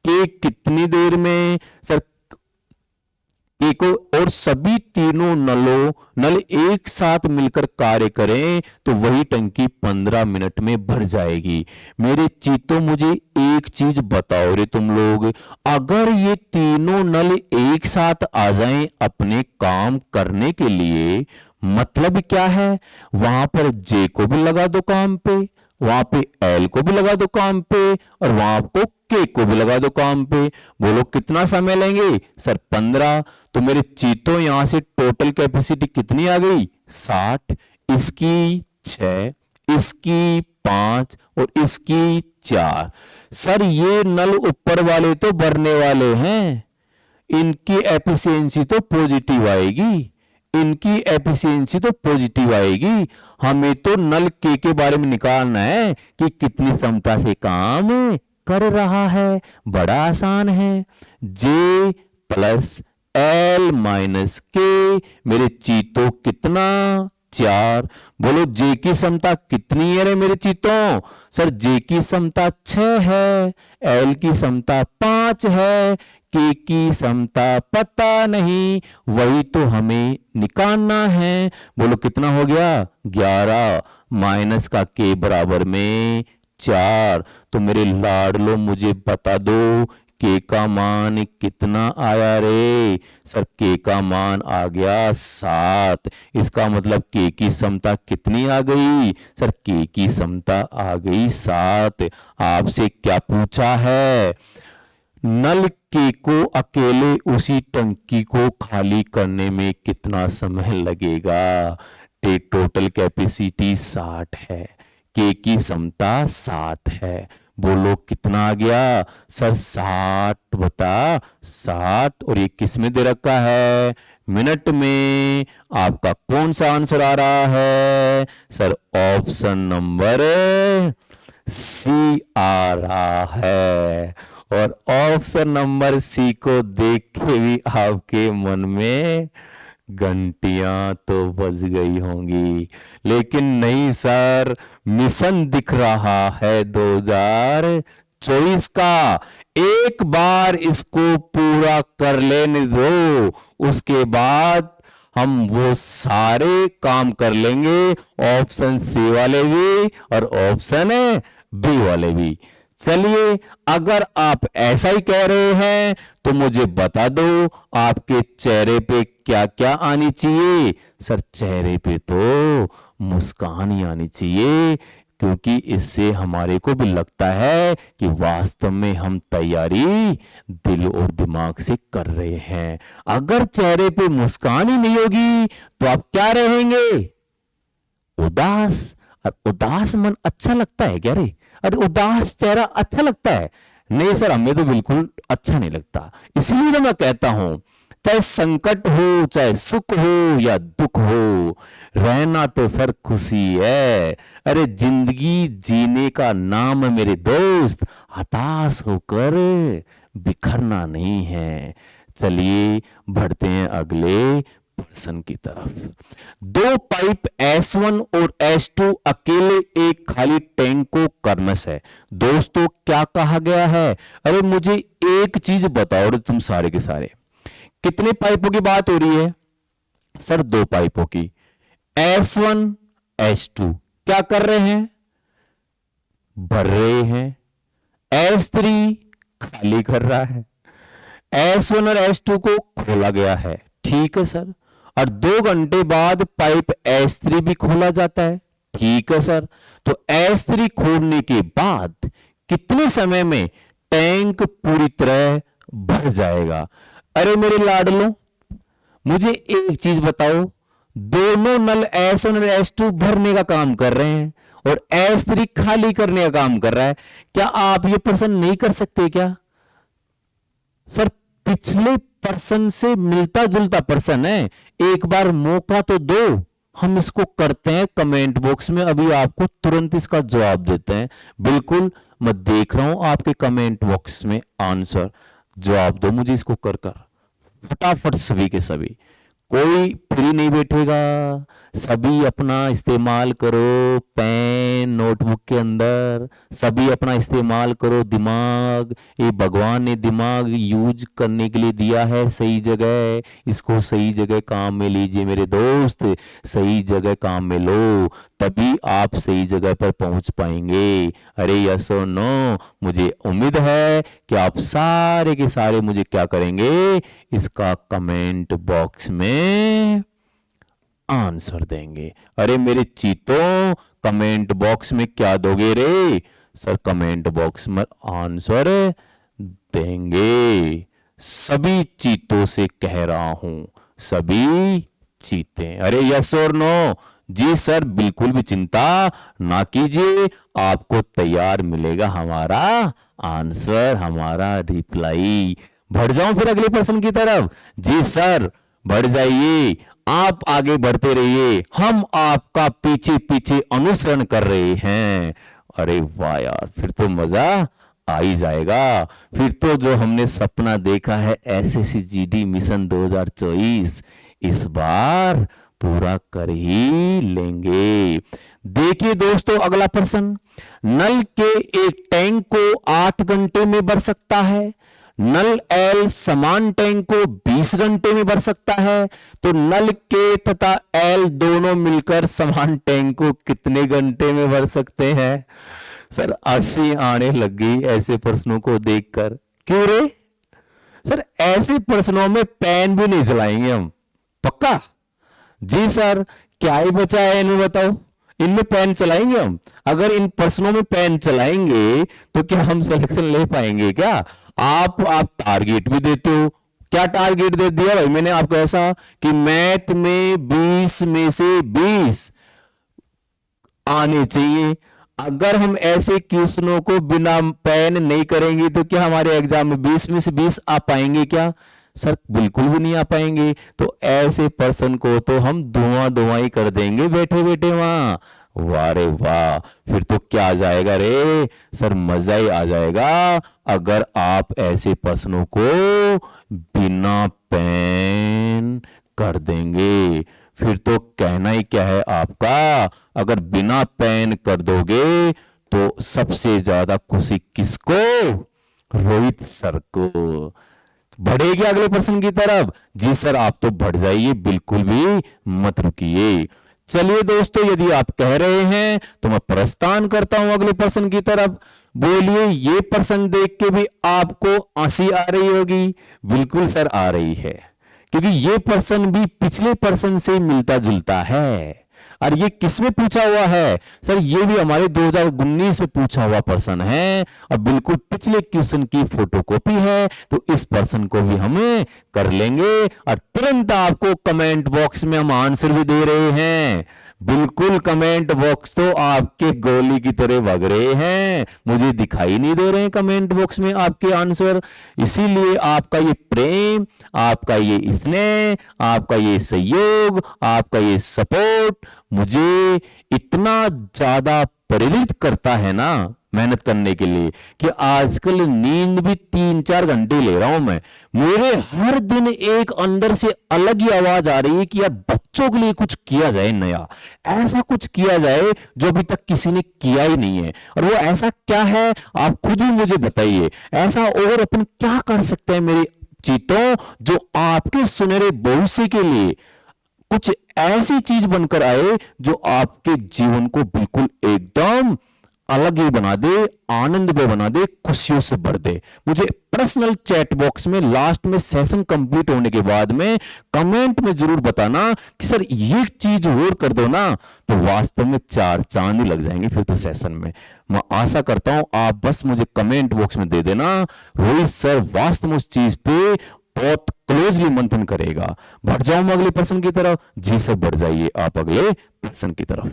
A: कि कितनी देर में सर एक और सभी तीनों नल एक साथ मिलकर कार्य करें तो वही टंकी 15 मिनट में भर जाएगी। मेरे चीतों मुझे एक चीज बताओ रे तुम लोग, अगर ये तीनों नल एक साथ आ जाएं अपने काम करने के लिए, मतलब क्या है? वहां पर जे को भी लगा दो काम पे, वहां पे एल को भी लगा दो काम पे, और वहां को के को भी लगा दो काम पे। बोलो कितना समय लेंगे? सर 15। तो मेरे चीतों यहां से टोटल कैपेसिटी कितनी आ गई? 60। इसकी 6, इसकी 5 और इसकी 4। सर ये नल ऊपर वाले तो भरने वाले हैं, इनकी एफिशिएंसी तो पॉजिटिव आएगी, इनकी एफिशिएंसी तो पॉजिटिव आएगी। हमें तो नल के बारे में निकालना है कि कितनी क्षमता से काम कर रहा है। बड़ा आसान है, जे प्लस L माइनस के। मेरे चीतों कितना? 4। बोलो जे की समता कितनी है रे मेरे चीतों? सर जे की समता 6 है, L की समता 5 है, के की समता पता नहीं, वही तो हमें निकालना है। बोलो कितना हो गया? 11 माइनस का के बराबर में 4। तो मेरे लाडलो मुझे बता दो के का मान कितना आया रे? सर के का मान आ गया 7। इसका मतलब के की समता कितनी आ गई? सर के की समता आ गई 7। आपसे क्या पूछा है? नल के को अकेले उसी टंकी को खाली करने में कितना समय लगेगा? टोटल कैपेसिटी 60 है, के की समता 7 है। बोलो कितना आ गया? सर 60 बता 60। और ये किस में दे रखा है? मिनट में। आपका कौन सा आंसर आ रहा है? सर ऑप्शन नंबर सी आ रहा है। और ऑप्शन नंबर सी को देख के भी आपके मन में घंटियां तो बज गई होंगी, लेकिन नहीं सर, मिशन दिख रहा है 2024 का। एक बार इसको पूरा कर लेने दो, उसके बाद हम वो सारे काम कर लेंगे, ऑप्शन सी वाले भी और ऑप्शन बी वाले भी। चलिए, अगर आप ऐसा ही कह रहे हैं तो मुझे बता दो आपके चेहरे पे क्या क्या आनी चाहिए? सर चेहरे पे तो मुस्कान ही आनी चाहिए, क्योंकि इससे हमारे को भी लगता है कि वास्तव में हम तैयारी दिल और दिमाग से कर रहे हैं। अगर चेहरे पे मुस्कान ही नहीं होगी तो आप क्या रहेंगे? उदास। और उदास मन अच्छा लगता है क्या रे? अरे उदास चेहरा अच्छा लगता है? नहीं सर, हमें तो बिल्कुल अच्छा नहीं लगता। इसलिए तो मैं कहता हूं, चाहे संकट हो, चाहे सुख हो या दुख हो, रहना तो सर खुशी है। अरे जिंदगी जीने का नाम है मेरे दोस्त, हताश होकर बिखरना नहीं है। चलिए बढ़ते हैं अगले प्रश्न की तरफ। दो पाइप S1 और S2 अकेले एक खाली टैंक को कर्मश है। दोस्तों क्या कहा गया है? अरे मुझे एक चीज बताओ रे तुम सारे के सारे, कितने पाइपों की बात हो रही है? सर दो पाइपों की। S1 S2 क्या कर रहे हैं? भर रहे हैं। S3 खाली कर रहा है। S1 और S2 को खोला गया है, ठीक है सर। और 2 घंटे बाद पाइप S3 भी खोला जाता है, ठीक है सर। तो S3 खोलने के बाद कितने समय में टैंक पूरी तरह भर जाएगा? अरे मेरे लाडलो, मुझे एक चीज बताओ, दोनों नल S1 और S2 भरने का काम कर रहे हैं और S3 खाली करने का काम कर रहा है। क्या आप ये प्रश्न नहीं कर सकते क्या? सर पिछले प्रश्न से मिलता जुलता प्रश्न है, एक बार मौका तो दो। हम इसको करते हैं कमेंट बॉक्स में, अभी आपको तुरंत इसका जवाब देते हैं। बिल्कुल, मैं देख रहा हूं आपके कमेंट बॉक्स में आंसर। जवाब दो मुझे इसको कर कर फटाफट, सभी के सभी। कोई फ्री नहीं बैठेगा, सभी अपना इस्तेमाल करो पेन नोटबुक के अंदर, सभी अपना इस्तेमाल करो दिमाग। ये भगवान ने दिमाग यूज करने के लिए दिया है सही जगह, इसको सही जगह काम में लीजिए मेरे दोस्त, सही जगह काम में लो, तभी आप सही जगह पर पहुंच पाएंगे। अरे यस और नो? मुझे उम्मीद है कि आप सारे के सारे मुझे क्या करेंगे, इसका कमेंट बॉक्स में आंसर देंगे। अरे मेरे चीतों, कमेंट बॉक्स में क्या दोगे रे? सर कमेंट बॉक्स में आंसर देंगे। सभी चीतों से कह रहा हूं, सभी चीते। अरे यस और नो? जी सर, बिल्कुल भी चिंता ना कीजिए, आपको तैयार मिलेगा हमारा आंसर, हमारा रिप्लाई। बढ़ जाऊं फिर अगले प्रश्न की तरफ? जी सर, बढ़ जाइए, आप आगे बढ़ते रहिए, हम आपका पीछे पीछे अनुसरण कर रहे हैं। अरे वाह यार, फिर तो मजा आ ही जाएगा। फिर तो जो हमने सपना देखा है SSCGD मिशन 2024 इस बार पूरा कर ही लेंगे। देखिए दोस्तों, अगला प्रश्न, नल के एक टैंक को 8 घंटे में भर सकता है, नल एल समान टैंक को 20 घंटे में भर सकता है, तो नल के तथा एल दोनों मिलकर समान टैंक को कितने घंटे में भर सकते हैं? सर हंसी आने लग गई ऐसे प्रश्नों को देखकर। क्यों रे सर, ऐसे प्रश्नों में पेन भी नहीं चलाएंगे हम, पक्का? जी सर, क्या ही बचा है इनमें बताओ, इनमें पेन चलाएंगे हम? अगर इन प्रश्नों में पेन चलाएंगे तो क्या हम सिलेक्शन ले पाएंगे क्या? आप टारगेट भी देते हो। क्या टारगेट दे दिया भाई मैंने आपको ऐसा कि मैथ में 20 में से 20 आने चाहिए। अगर हम ऐसे क्वेश्चनों को बिना पेन नहीं करेंगे तो क्या हमारे एग्जाम में 20 में से 20 आ पाएंगे क्या? सर बिल्कुल भी नहीं आ पाएंगे। तो ऐसे पर्सन को तो हम धुआं ही कर देंगे बैठे बैठे वहां। वाह रे वाह, फिर तो क्या आ जाएगा रे सर, मजा ही आ जाएगा अगर आप ऐसे प्रश्नों को बिना पेन कर देंगे। फिर तो कहना ही क्या है आपका, अगर बिना पेन कर दोगे तो सबसे ज्यादा खुशी किसको? रोहित सर को। बढ़ेगी अगले प्रश्न की तरफ? जी सर, आप तो बढ़ जाइए, बिल्कुल भी मत रुकिए। चलिए दोस्तों, यदि आप कह रहे हैं तो मैं प्रस्थान करता हूं अगले प्रश्न की तरफ। बोलिए, ये प्रश्न देख के भी आपको हंसी आ रही होगी? बिल्कुल सर आ रही है, क्योंकि ये प्रश्न भी पिछले प्रश्न से मिलता जुलता है। और ये किसमें पूछा हुआ है? सर ये भी हमारे 2019 में पूछा हुआ प्रश्न है और बिल्कुल पिछले क्वेश्चन की फोटोकॉपी है। तो इस प्रश्न को भी हमें कर लेंगे और तुरंत आपको कमेंट बॉक्स में हम आंसर भी दे रहे हैं। बिल्कुल कमेंट बॉक्स तो आपके गोली की तरह भग रहे हैं, मुझे दिखाई नहीं दे रहे हैं कमेंट बॉक्स में आपके आंसर। इसीलिए आपका ये प्रेम, आपका ये स्नेह, आपका ये सहयोग, आपका ये सपोर्ट मुझे इतना ज्यादा प्रेरित करता है ना मेहनत करने के लिए कि आजकल नींद भी 3-4 घंटे ले रहा हूं मैं। मेरे हर दिन एक अंदर से अलग ही आवाज आ रही है कि यार बच्चों के लिए कुछ किया जाए, नया ऐसा कुछ किया जाए जो अभी तक किसी ने किया ही नहीं है। और वो ऐसा क्या है आप खुद ही मुझे बताइए, ऐसा और अपन क्या कर सकते हैं मेरे चीतों जो आपके सुनहरे भविष्य के लिए कुछ ऐसी चीज बनकर आए जो आपके जीवन को बिल्कुल एकदम अलग ही बना दे, आनंद में बना दे, खुशियों से भर दे। मुझे पर्सनल चैट बॉक्स में लास्ट में सेशन कंप्लीट होने के बाद में कमेंट में जरूर बताना कि सर ये चीज और कर दो ना, तो वास्तव में 4 चांद ही लग जाएंगे फिर तो सेशन में। मैं आशा करता हूं आप बस मुझे कमेंट बॉक्स में दे देना, रोहित सर वास्तव में उस चीज पे बहुत क्लोजली मंथन करेगा। बढ़ जाऊं मैं अगले प्रश्न की तरफ? जी सर बढ़ जाइए आप अगले प्रश्न की तरफ।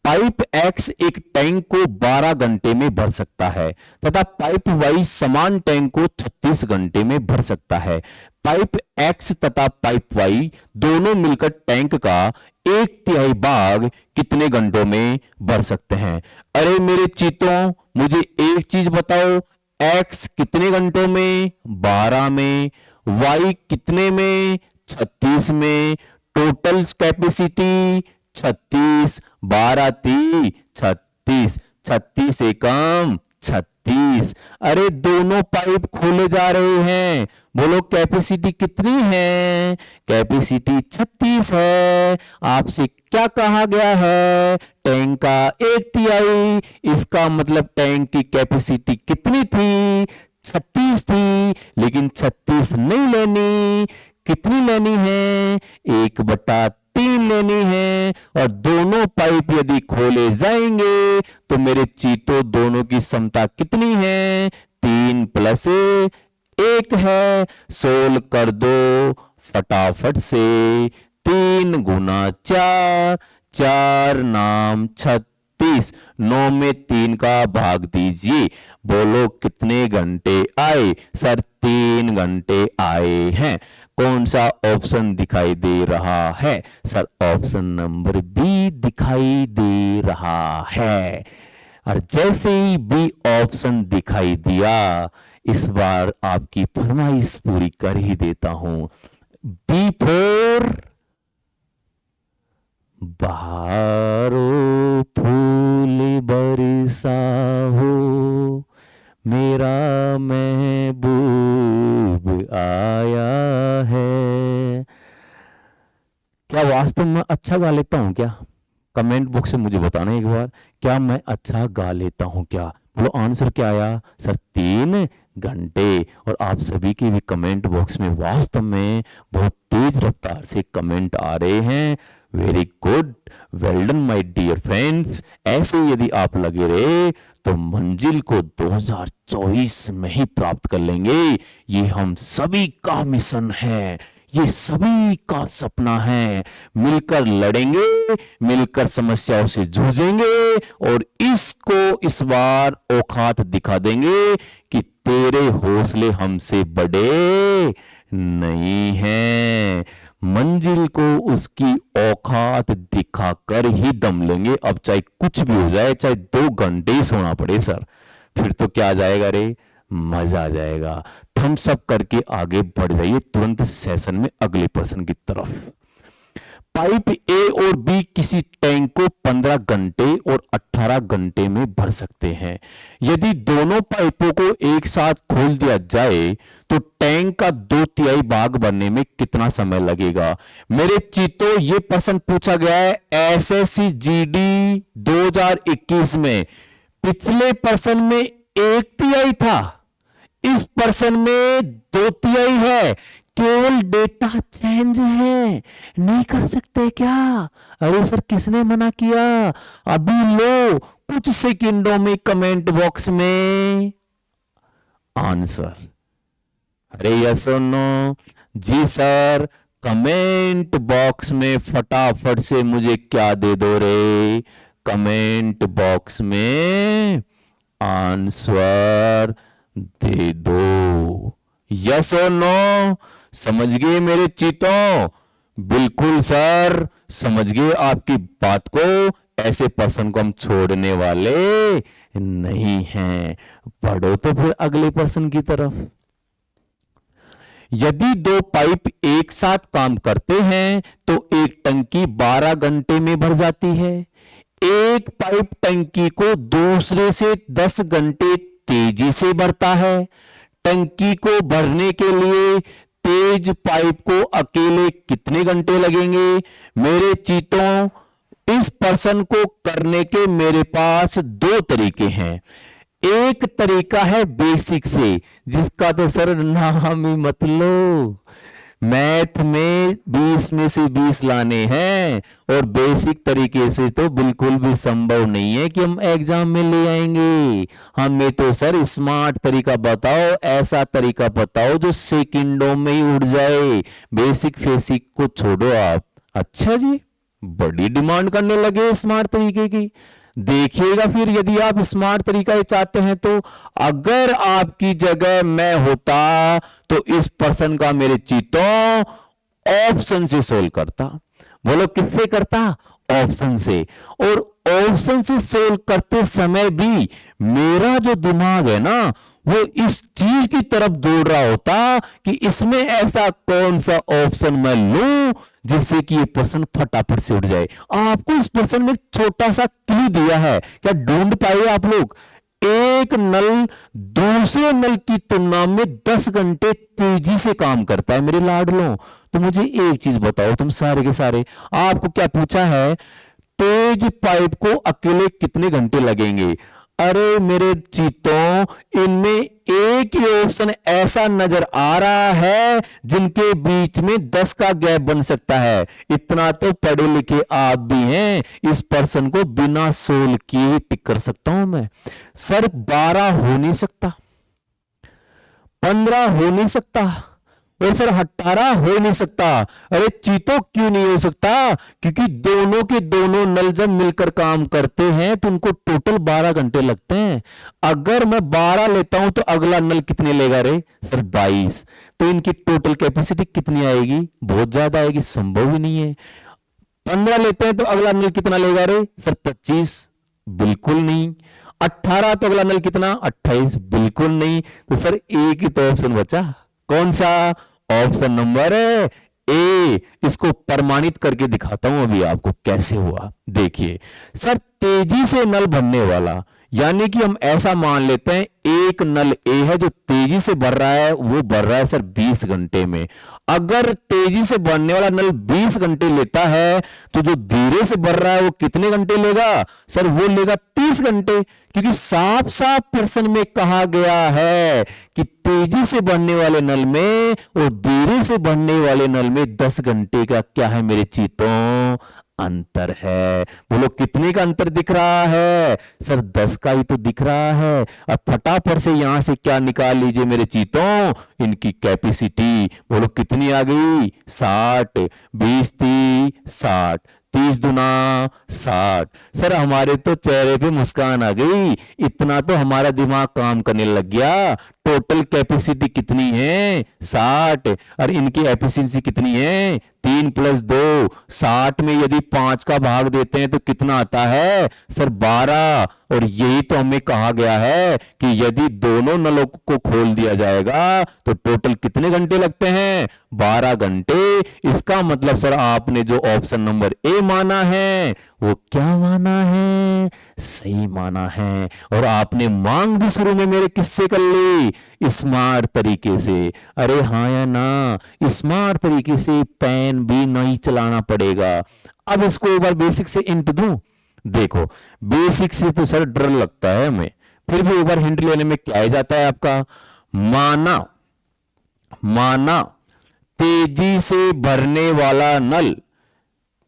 A: पाइप X एक टैंक को 12 घंटे में भर सकता है तथा पाइप Y समान टैंक को 36 घंटे में भर सकता है। पाइप X तथा पाइप Y दोनों मिलकर टैंक का 1/3 भाग कितने घंटों में भर सकते हैं? अरे मेरे चीतों, मुझे एक चीज बताओ, X कितने घंटों में? 12 में। Y कितने में? 36 में। टोटल कैपेसिटी 36, 12 3 36, 36 एकम 36। अरे दोनों पाइप खोले जा रहे हैं, बोलो कैपेसिटी कितनी है? कैपेसिटी 36 है। आपसे क्या कहा गया है? टैंक का 1/3। इसका मतलब टैंक की कैपेसिटी कितनी थी? 36 थी, लेकिन 36 नहीं लेनी। कितनी लेनी है? 1/3 लेनी है। और दोनों पाइप यदि खोले जाएंगे तो मेरे चीतों दोनों की क्षमता कितनी है? 3 + 1 है। सोल्व कर दो फटाफट से। 3 × 4, 4 नाम 36। 9 में 3 का भाग दीजिए। बोलो कितने घंटे आए? सर 3 घंटे आए हैं। कौन सा ऑप्शन दिखाई दे रहा है? सर ऑप्शन नंबर बी दिखाई दे रहा है। और जैसे ही बी ऑप्शन दिखाई दिया, इस बार आपकी फरमाइश पूरी कर ही देता हूं। बी फोर बहारो फूल बरसा हो, मेरा महबूब आया है। क्या वास्तव में अच्छा गा लेता हूं क्या? कमेंट बॉक्स में मुझे बताना एक बार, क्या मैं अच्छा गा लेता हूं क्या? बोलो आंसर क्या आया सर? 3 घंटे। और आप सभी के भी कमेंट बॉक्स में वास्तव में बहुत तेज रफ्तार से कमेंट आ रहे हैं। Very good, well done my dear friends. ऐसे यदि आप लगे रहे तो मंजिल को 2024 में ही प्राप्त कर लेंगे। ये हम सभी का मिशन है, ये सभी का सपना है। मिलकर लड़ेंगे, मिलकर समस्याओं से जूझेंगे और इसको इस बार औकात दिखा देंगे कि तेरे हौसले हमसे बड़े नहीं हैं। मंजिल को उसकी औकात दिखाकर ही दम लेंगे। अब चाहे कुछ भी हो जाए, चाहे 2 घंटे ही सोना पड़े सर, फिर तो क्या आ जाएगा रे, मजा आ जाएगा। थम्स अप करके आगे बढ़ जाइए तुरंत सेशन में अगले प्रश्न की तरफ। पाइप ए और बी किसी टैंक को 15 घंटे और 18 घंटे में भर सकते हैं। यदि दोनों पाइपों को एक साथ खोल दिया जाए तो टैंक का 2/3 भाग भरने में कितना समय लगेगा? मेरे चीतो, ये प्रश्न पूछा गया है एसएससी जीडी 2021 में। पिछले प्रश्न में 1/3 था, इस प्रश्न में 2/3 है। केवल डेटा चेंज है, नहीं कर सकते क्या? अरे सर किसने मना किया? अभी लो कुछ सेकंडों में कमेंट बॉक्स में आंसर। अरे यस और नो? जी सर, कमेंट बॉक्स में फटाफट से मुझे क्या दे दो रे, कमेंट बॉक्स में आंसर दे दो। यस और नो? समझ गए मेरे चीतों? बिल्कुल सर, समझ गए आपकी बात को। ऐसे प्रश्न को हम छोड़ने वाले नहीं हैं। पढ़ो तो फिर अगले प्रश्न की तरफ। यदि 2 पाइप एक साथ काम करते हैं तो एक टंकी 12 घंटे में भर जाती है। एक पाइप टंकी को दूसरे से 10 घंटे तेजी से भरता है। टंकी को भरने के लिए तेज पाइप को अकेले कितने घंटे लगेंगे? मेरे चीतों, इस प्रश्न को करने के मेरे पास 2 तरीके हैं। एक तरीका है बेसिक से, जिसका तो सर नाम ही मत लो। मैथ में 20 में से 20 लाने हैं और बेसिक तरीके से तो बिल्कुल भी संभव नहीं है कि हम एग्जाम में ले आएंगे। हमें तो सर स्मार्ट तरीका बताओ, ऐसा तरीका बताओ जो सेकंडों में ही उड़ जाए। बेसिक फेसिक को छोड़ो आप। अच्छा जी, बड़ी डिमांड करने लगे स्मार्ट तरीके की। देखिएगा फिर, यदि आप स्मार्ट तरीका चाहते हैं तो अगर आपकी जगह मैं होता तो इस प्रश्न का मेरे चीतों ऑप्शन से सोल्व करता। बोलो किससे करता? ऑप्शन से। और ऑप्शन से सोल्व करते समय भी मेरा जो दिमाग है ना, वो इस चीज की तरफ दौड़ रहा होता कि इसमें ऐसा कौन सा ऑप्शन मैं लूं जिससे कि ये प्रश्न फटाफट से उठ जाए। आपको इस प्रश्न में छोटा सा क्लू दिया है, क्या ढूंढ पाए आप लोग? एक नल दूसरे नल की तुलना में 10 घंटे तेजी से काम करता है मेरे लाडलों। तो मुझे एक चीज बताओ तुम सारे के सारे, आपको क्या पूछा है? तेज पाइप को अकेले कितने घंटे लगेंगे? अरे मेरे चीतों, इनमें एक ही ऑप्शन ऐसा नजर आ रहा है जिनके बीच में 10 का गैप बन सकता है। इतना तो पढ़े लिखे आप भी हैं, इस पर्सन को बिना सोल किए टिक कर सकता हूं मैं। सर 12 हो नहीं सकता, 15 हो नहीं सकता और सर 18 हो नहीं सकता। अरे चीतो क्यों नहीं हो सकता? क्योंकि दोनों के दोनों नल जब मिलकर काम करते हैं तो उनको टोटल 12 घंटे लगते हैं। अगर मैं 12 लेता हूं तो अगला नल कितने लेगा रे? सर 22। तो इनकी टोटल कैपेसिटी कितनी आएगी? बहुत ज्यादा आएगी, संभव ही नहीं है। 15 लेते हैं तो अगला नल कितना लेगा रे? सर 25। बिल्कुल नहीं। 18 तो अगला नल कितना 28, बिल्कुल नहीं। तो सर एक ही तो ऑप्शन बचा, कौन सा? Option number A. इसको प्रमाणित करके दिखाता हूं अभी आपको कैसे हुआ। देखिए सर, तेजी से नल भरने वाला, यानी कि हम ऐसा मान लेते हैं एक नल ए है जो तेजी से भर रहा है, वो भर रहा है सर 20 घंटे में। अगर तेजी से भरने वाला नल 20 घंटे लेता है तो जो धीरे से भर रहा है वो कितने घंटे लेगा? सर वो लेगा 30 घंटे, क्योंकि साफ साफ प्रश्न में कहा गया है कि तेजी से भरने वाले नल में और धीरे से भरने वाले नल में 10 घंटे का क्या है मेरे चीतों? अंतर है। बोलो कितने का अंतर दिख रहा है? सर 10 का ही तो दिख रहा है। अब फटाफट से यहां से क्या निकाल लीजिए मेरे चीतों, इनकी कैपेसिटी। बोलो कितनी आ गई? 60, 20 30 60, 30 दूना 60। सर हमारे तो चेहरे पे मुस्कान आ गई, इतना तो हमारा दिमाग काम करने लग गया। टोटल कैपेसिटी कितनी है? 60, और इनकी एफिशिएंसी कितनी है? 3 + 2, 60 में यदि 5 का भाग देते हैं तो कितना आता है? सर 12। और यही तो हमें कहा गया है कि यदि दोनों नलों को खोल दिया जाएगा तो टोटल कितने घंटे लगते हैं? 12 घंटे। इसका मतलब सर आपने जो ऑप्शन नंबर ए माना है वो क्या माना है? सही माना है। और आपने मांग भी शुरू में मेरे किससे कर ली? स्मार्ट तरीके से। अरे हाँ या ना? स्मार्ट तरीके से पेन भी नहीं चलाना पड़ेगा। अब इसको एक बार बेसिक से इंट दूं। देखो बेसिक से तो सर डर लगता है हमें, फिर भी एक बार हिंट लेने में क्या आ जाता है आपका? माना तेजी से भरने वाला नल,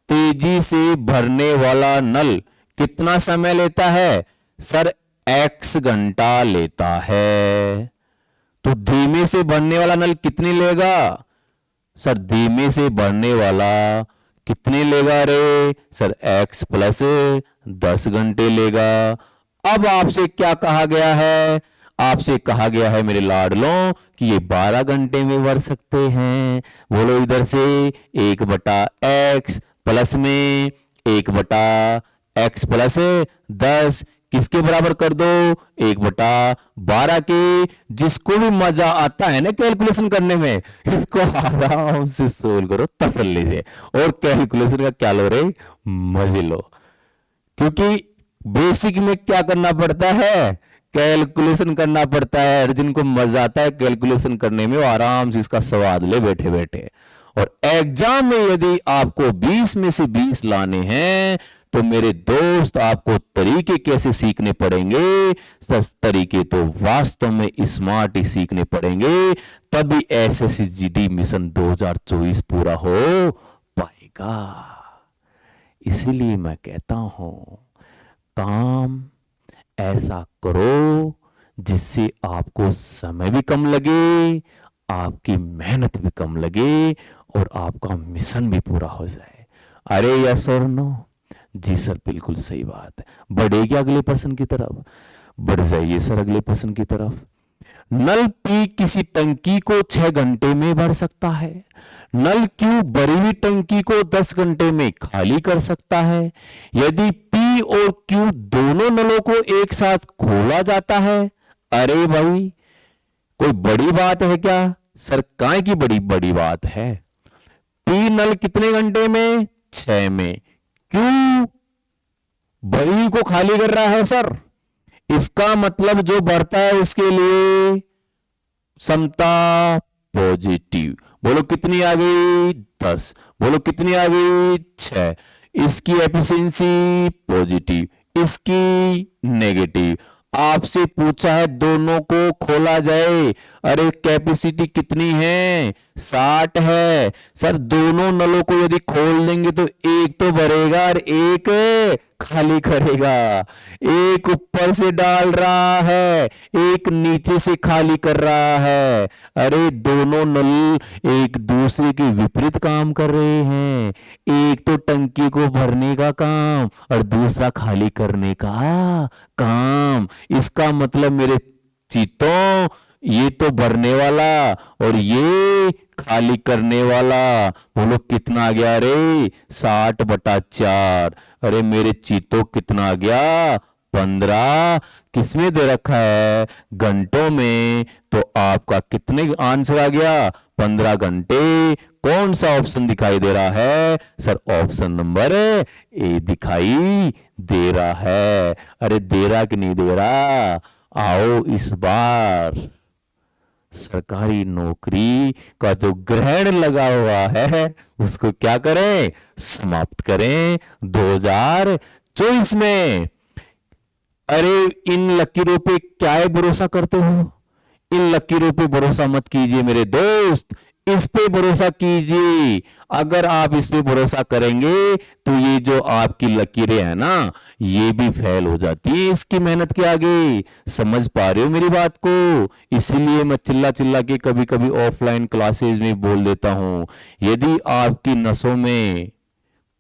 A: तेजी से भरने वाला नल कितना समय लेता है? सर x घंटा लेता है। तो धीमे से भरने वाला नल कितने लेगा? सर धीमे से भरने वाला कितने लेगा रे? सर x + 10 घंटे लेगा। अब आपसे क्या कहा गया है? आपसे कहा गया है मेरे लाडलों कि ये 12 घंटे में भर सकते हैं। बोलो इधर से 1/x प्लस में 1/x + 10 किसके बराबर कर दो? 1/12 के। जिसको भी मजा आता है ना कैलकुलेशन करने में, इसको आराम से सोल्व करो तसल्ली से, और कैलकुलेशन का क्या लो रे? मजे लो। क्योंकि बेसिक में क्या करना पड़ता है? कैलकुलेशन करना पड़ता है। और जिनको मजा आता है कैलकुलेशन करने में वो आराम से इसका स्वाद ले बैठे बैठे। और एग्जाम में यदि आपको 20 में से 20 लाने हैं तो मेरे दोस्त आपको तरीके कैसे सीखने पड़ेंगे? तरीके तो वास्तव में स्मार्ट ही सीखने पड़ेंगे, तभी SSGD मिशन 2024 पूरा हो पाएगा। इसीलिए मैं कहता हूं काम ऐसा करो जिससे आपको समय भी कम लगे, आपकी मेहनत भी कम लगे और आपका मिशन भी पूरा हो जाए। अरे यस और नो? जी सर बिल्कुल सही बात है। बढ़ेगी अगले प्रश्न की तरफ? बढ़ जाइए सर अगले प्रश्न की तरफ। नल पी किसी टंकी को 6 घंटे में भर सकता है। नल क्यू भरी हुई टंकी को 10 घंटे में खाली कर सकता है। यदि पी और क्यू दोनों नलों को एक साथ खोला जाता है। अरे भाई कोई बड़ी बात है क्या? सर काय की बड़ी बात है? पी नल कितने घंटे में? 6 में। क्यू भरी को खाली कर रहा है सर, इसका मतलब जो बढ़ता है उसके लिए समता पॉजिटिव। बोलो कितनी आ गई? 10। बोलो कितनी आ गई? 6। इसकी एफिशिएंसी पॉजिटिव, इसकी नेगेटिव। आपसे पूछा है दोनों को खोला जाए। अरे कैपेसिटी कितनी है? 60 है। सर दोनों नलों को यदि खोल देंगे तो एक तो भरेगा और एक खाली करेगा। एक ऊपर से डाल रहा है, एक नीचे से खाली कर रहा है। अरे दोनों नल एक दूसरे के विपरीत काम कर रहे हैं। एक तो टंकी को भरने का काम और दूसरा खाली करने का काम। इसका मतलब मेरे चीतों ये तो भरने वाला और ये खाली करने वाला। बोलो कितना आ गया रे? 60/4। अरे मेरे चीतों कितना आ गया? 15 किसमें दे रखा है? घंटों में। तो आपका कितने आंसर आ गया? 15 घंटे। कौन सा ऑप्शन दिखाई दे रहा है? सर ऑप्शन नंबर ए दिखाई दे रहा है। अरे दे रहा कि नहीं दे रहा? आओ इस बार सरकारी नौकरी का जो ग्रहण लगा हुआ है उसको क्या करें? समाप्त करें 2024 में। अरे इन लकीरों पे क्या है भरोसा करते हो? इन लकीरों पे भरोसा मत कीजिए मेरे दोस्त, इस पे भरोसा कीजिए। अगर आप इस पे भरोसा करेंगे तो ये जो आपकी लकीरें हैं ना, ये भी फेल हो जाती है इसकी मेहनत के आगे। समझ पा रहे हो मेरी बात को? इसीलिए मैं चिल्ला चिल्ला के कभी कभी ऑफलाइन क्लासेस में बोल देता हूं, यदि आपकी नसों में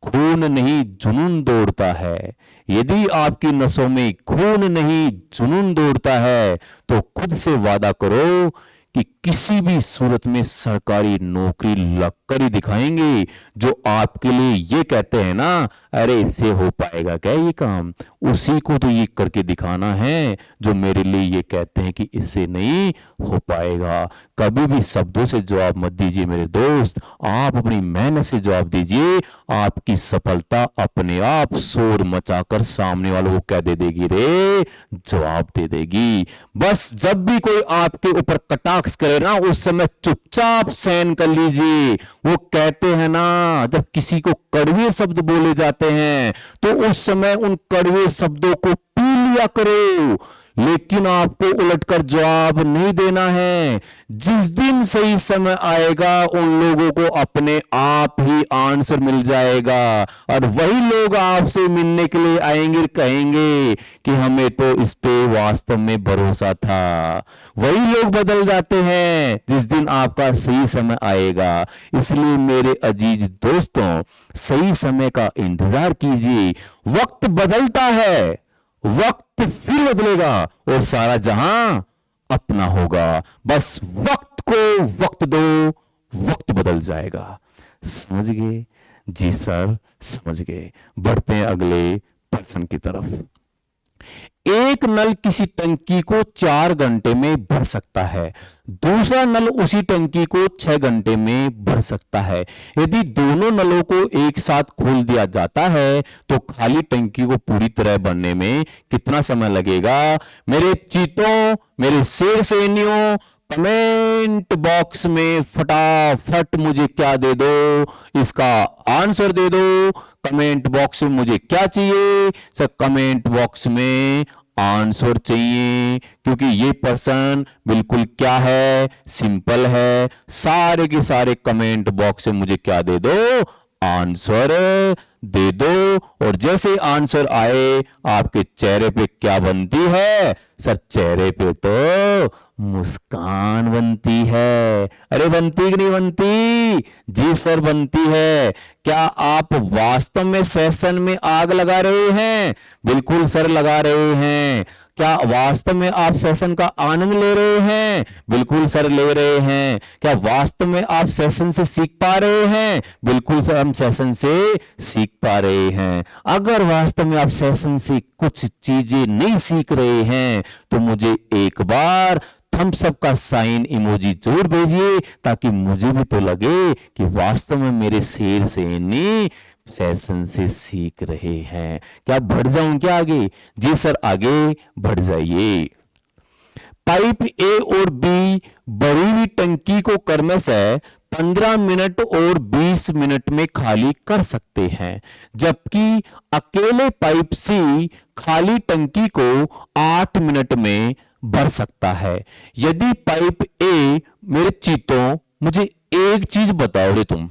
A: खून नहीं जुनून दौड़ता है, यदि आपकी नसों में खून नहीं जुनून दौड़ता है, तो खुद से वादा करो कि किसी भी सूरत में सरकारी नौकरी लग कर ही दिखाएंगे। जो आपके लिए ये कहते हैं ना, अरे इससे हो पाएगा क्या ये काम, उसी को तो ये करके दिखाना है जो मेरे लिए ये कहते हैं कि इससे नहीं हो पाएगा। कभी भी शब्दों से जवाब मत दीजिए मेरे दोस्त, आप अपनी मेहनत से जवाब दीजिए। आपकी सफलता अपने आप शोर मचाकर सामने वालों को क्या दे देगी रे? जवाब दे देगी। बस जब भी कोई आपके ऊपर कटाक्ष करे ना, उस समय चुपचाप सहन कर लीजिए। वो कहते हैं ना, जब किसी को कड़वे शब्द बोले जाते हैं तो उस समय उन कड़वे शब्दों को पी लिया करो, लेकिन आपको उलटकर जवाब नहीं देना है। जिस दिन सही समय आएगा उन लोगों को अपने आप ही आंसर मिल जाएगा, और वही लोग आपसे मिलने के लिए आएंगे, कहेंगे कि हमें तो इस पे वास्तव में भरोसा था। वही लोग बदल जाते हैं जिस दिन आपका सही समय आएगा। इसलिए मेरे अजीज दोस्तों, सही समय का इंतजार कीजिए। वक्त बदलता है, वक्त फिर बदलेगा और सारा जहां अपना होगा। बस वक्त को वक्त दो, वक्त बदल जाएगा। समझ गए? जी सर समझ गए। बढ़ते हैं अगले प्रश्न की तरफ। एक नल किसी टंकी को 4 घंटे में भर सकता है, दूसरा नल उसी टंकी को 6 घंटे में भर सकता है। यदि दोनों नलों को एक साथ खोल दिया जाता है तो खाली टंकी को पूरी तरह भरने में कितना समय लगेगा? मेरे चीतों, मेरे शेर सैनियों, कमेंट बॉक्स में फटाफट मुझे क्या दे दो, इसका आंसर दे दो। कमेंट बॉक्स में मुझे क्या चाहिए? सर कमेंट बॉक्स में आंसर चाहिए, क्योंकि ये प्रश्न बिल्कुल क्या है, सिंपल है। सारे के सारे कमेंट बॉक्स में मुझे क्या दे दो? आंसर दे दो। और जैसे आंसर आए आपके चेहरे पे क्या बनती है? सर चेहरे पे तो मुस्कान बनती है। अरे बनती कि नहीं बनती? जी सर बनती है। क्या आप वास्तव में सेशन में आग लगा रहे हैं? बिल्कुल सर लगा रहे हैं। क्या वास्तव में आप सेशन का आनंद ले रहे हैं? बिल्कुल सर ले रहे हैं। क्या वास्तव में आप सेशन से सीख पा रहे हैं? बिल्कुल सर हम सेशन से सीख पा रहे हैं। अगर वास्तव में आप सेशन से कुछ चीजें नहीं सीख रहे हैं तो मुझे एक बार थम्स अप का साइन इमोजी जरूर भेजिए, ताकि मुझे भी तो लगे कि वास्तव में मेरे शेर सैनिक सेशन से सीख रहे हैं। क्या बढ़ जाऊं क्या आगे? जी सर आगे बढ़ जाइए। पाइप ए और बी भरी हुई टंकी को करने से 15 मिनट और 20 मिनट में खाली कर सकते हैं, जबकि अकेले पाइप सी खाली टंकी को 8 मिनट में भर सकता है। यदि पाइप ए, मेरे चीतों मुझे एक चीज बताओ रे तुम,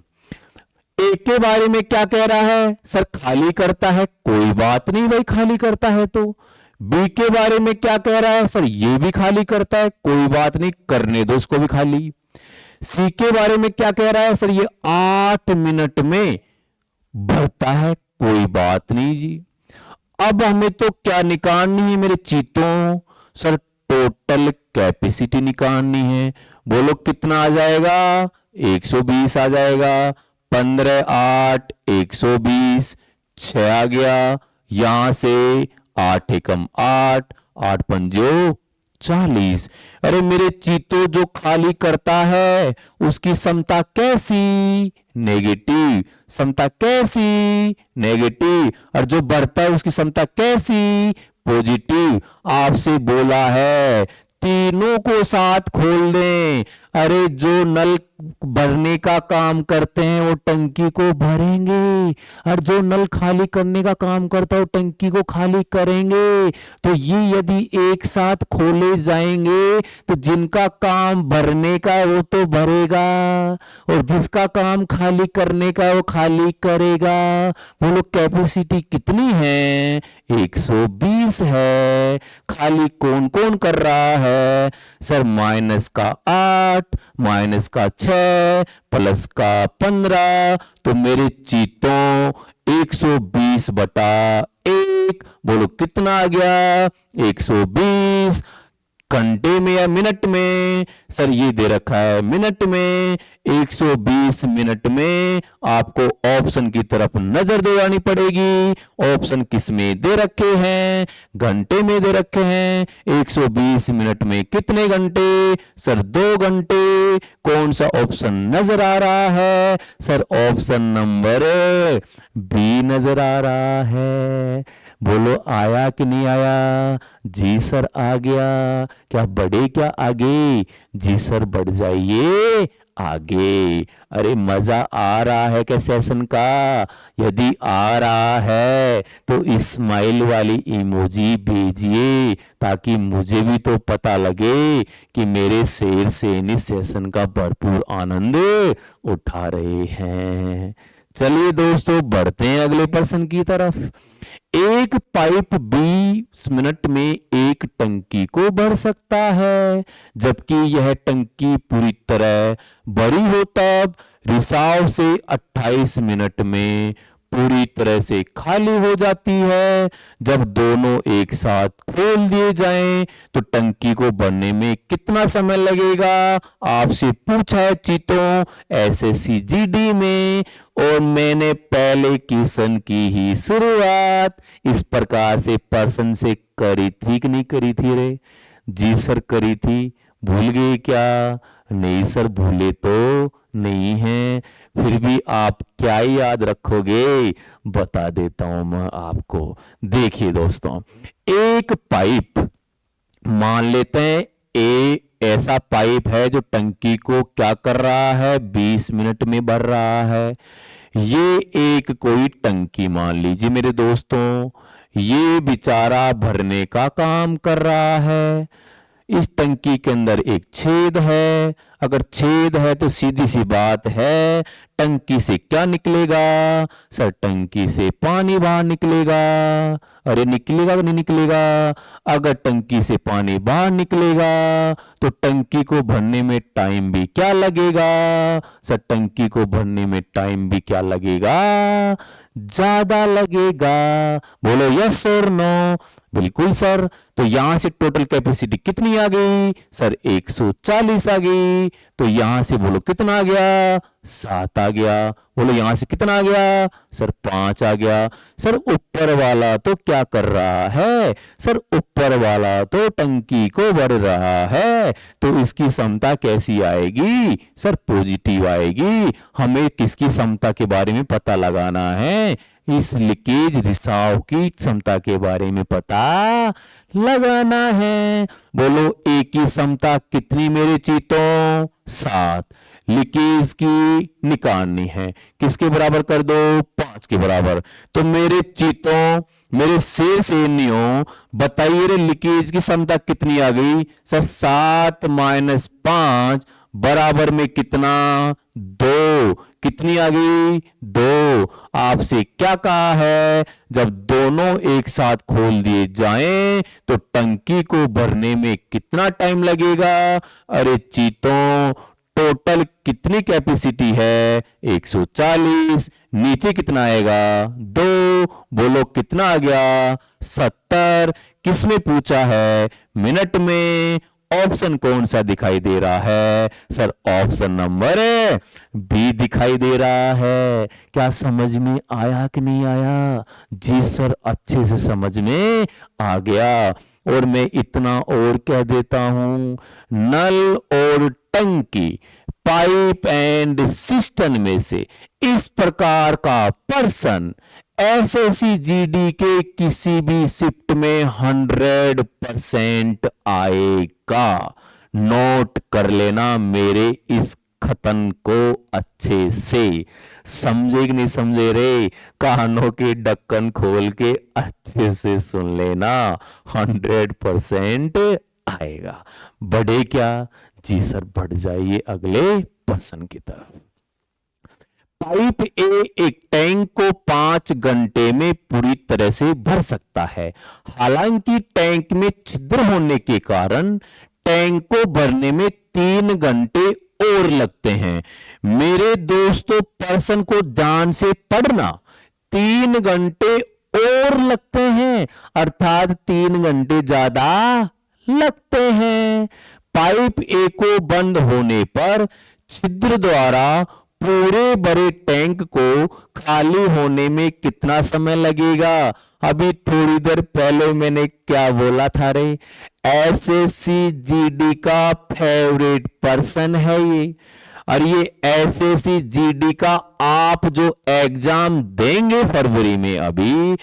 A: ए के बारे में क्या कह रहा है? सर खाली करता है, कोई बात नहीं भाई खाली करता है तो। बी के बारे में क्या कह रहा है? सर ये भी खाली करता है, कोई बात नहीं करने दो उसको भी खाली। सी के बारे में क्या कह रहा है? सर ये 8 मिनट में भरता है, कोई बात नहीं जी। अब हमें तो क्या निकालनी है मेरे चीतों? सर टोटल कैपेसिटी निकालनी है। बोलो कितना आ जाएगा? 120 आ जाएगा। 15 8 120, 6 आ गया। यहां से 8 एकम 8, 8 पंजो 40। अरे मेरे चीतो जो खाली करता है उसकी समता कैसी? नेगेटिव। समता कैसी? नेगेटिव। और जो बढ़ता है उसकी समता कैसी? पॉजिटिव। आपसे बोला है तीनों को साथ खोल दें। अरे जो नल भरने का काम करते हैं वो टंकी को भरेंगे, और जो नल खाली करने का काम करता है वो टंकी को खाली करेंगे। तो ये यदि एक साथ खोले जाएंगे तो जिनका काम भरने का है वो तो भरेगा, और जिसका काम खाली करने का है वो खाली करेगा। बोलो कैपेसिटी कितनी है? 120 है। खाली कौन कौन कर रहा है? सर माइनस का 8, माइनस का 6, प्लस का 15। तो मेरे चीतों 120 बटा 1, बोलो कितना आ गया? 120। घंटे में या मिनट में? सर ये दे रखा है मिनट में। 120 मिनट में आपको ऑप्शन की तरफ नजर दौड़ानी पड़ेगी। ऑप्शन किस में दे रखे हैं? घंटे में दे रखे हैं। 120 मिनट में कितने घंटे? सर 2 घंटे। कौन सा ऑप्शन नजर आ रहा है? सर ऑप्शन नंबर बी नजर आ रहा है। बोलो आया कि नहीं आया? जी सर आ गया। क्या बढ़े क्या आगे? जी सर बढ़ जाइए आगे। अरे मजा आ रहा है क्या सेशन का? यदि आ रहा है तो स्माइल वाली इमोजी भेजिए, ताकि मुझे भी तो पता लगे कि मेरे शेर सेनी सेशन का भरपूर आनंद उठा रहे हैं। चलिए दोस्तों बढ़ते हैं अगले प्रश्न की तरफ। एक पाइप 20 मिनट में एक टंकी को भर सकता है, जबकि यह टंकी पूरी तरह भरी हो तब रिसाव से 28 मिनट में पूरी तरह से खाली हो जाती है। जब दोनों एक साथ खोल दिए जाएं तो टंकी को भरने में कितना समय लगेगा? आपसे पूछा है चीतों SSCGD में, और मैंने पहले क्वेश्चन की ही शुरुआत इस प्रकार से प्रश्न से करी थी कि नहीं करी थी रे? जी सर करी थी। भूल गए क्या? नहीं सर भूले तो नहीं है। फिर भी आप क्या ही याद रखोगे, बता देता हूं मैं आपको। देखिए दोस्तों, एक पाइप मान लेते हैं ए ऐसा पाइप है जो टंकी को क्या कर रहा है? 20 मिनट में भर रहा है। ये एक कोई टंकी मान लीजिए मेरे दोस्तों, ये बेचारा भरने का काम कर रहा है। इस टंकी के अंदर एक छेद है। अगर छेद है तो सीधी सी बात है टंकी से क्या निकलेगा? सर टंकी से पानी बाहर निकलेगा। अरे निकलेगा तो नहीं निकलेगा? अगर टंकी से पानी बाहर निकलेगा तो टंकी को भरने में टाइम भी क्या लगेगा? सर टंकी को भरने में टाइम भी क्या लगेगा? ज्यादा लगेगा। बोलो यस और नो? बिल्कुल सर। तो यहां से टोटल कैपेसिटी कितनी आ गई? सर 140 आ गई। तो यहां से बोलो कितना आ गया? 7 आ गया। बोलो यहां से कितना आ गया? सर 5 आ गया। सर ऊपर वाला तो क्या कर रहा है? सर ऊपर वाला तो टंकी को भर रहा है। तो इसकी क्षमता कैसी आएगी? सर पॉजिटिव आएगी। हमें किसकी क्षमता के बारे में पता लगाना है? इस लीकेज रिसाव की क्षमता के बारे में पता लगाना है। बोलो ए की क्षमता कितनी मेरे चीतों? 7। लीकेज की निकालनी है, किसके बराबर कर दो? 5 के बराबर। तो मेरे चीतों, मेरे शेर सेनियों, बताइए रे लीकेज की क्षमता कितनी आ गई? सर 7 - 5 बराबर में कितना? 2। कितनी आ गई? 2। आपसे क्या कहा है? जब दोनों एक साथ खोल दिए जाएं तो टंकी को भरने में कितना टाइम लगेगा? अरे चीतों, टोटल कितनी कैपेसिटी है? 140। नीचे कितना आएगा? 2। बोलो कितना आ गया? 70। किसमें पूछा है? मिनट में। ऑप्शन कौन सा दिखाई दे रहा है सर? ऑप्शन नंबर बी दिखाई दे रहा है। क्या समझ में आया कि नहीं आया? जी सर, अच्छे से समझ में आ गया। और मैं इतना और कह देता हूं, नल और टंकी, पाइप एंड सिस्टम में से इस प्रकार का पर्सन एसएससी-जीडी के किसी भी शिफ्ट में 100% आएगा। नोट कर लेना मेरे इस कथन को अच्छे से। समझे कि नहीं समझे रे? कानों के ढक्कन खोल के अच्छे से सुन लेना, 100% आएगा। बढ़े क्या? जी सर, बढ़ जाइए अगले प्रश्न की तरफ। पाइप ए एक टैंक को 5 घंटे में पूरी तरह से भर सकता है। हालांकि टैंक में छिद्र होने के कारण टैंक को भरने में 3 घंटे और लगते हैं। मेरे दोस्तों, प्रश्न को ध्यान से पढ़ना। 3 घंटे और लगते हैं, अर्थात 3 घंटे ज्यादा लगते हैं। पाइप ए को बंद होने पर छिद्र द्वारा पूरे बड़े टैंक को खाली होने में कितना समय लगेगा? अभी थोड़ी देर पहले मैंने क्या बोला था रे? एसएससी-जीडी का फेवरेट पर्सन है ये। और ये एसएससी-जीडी का आप जो एग्जाम देंगे फरवरी में अभी,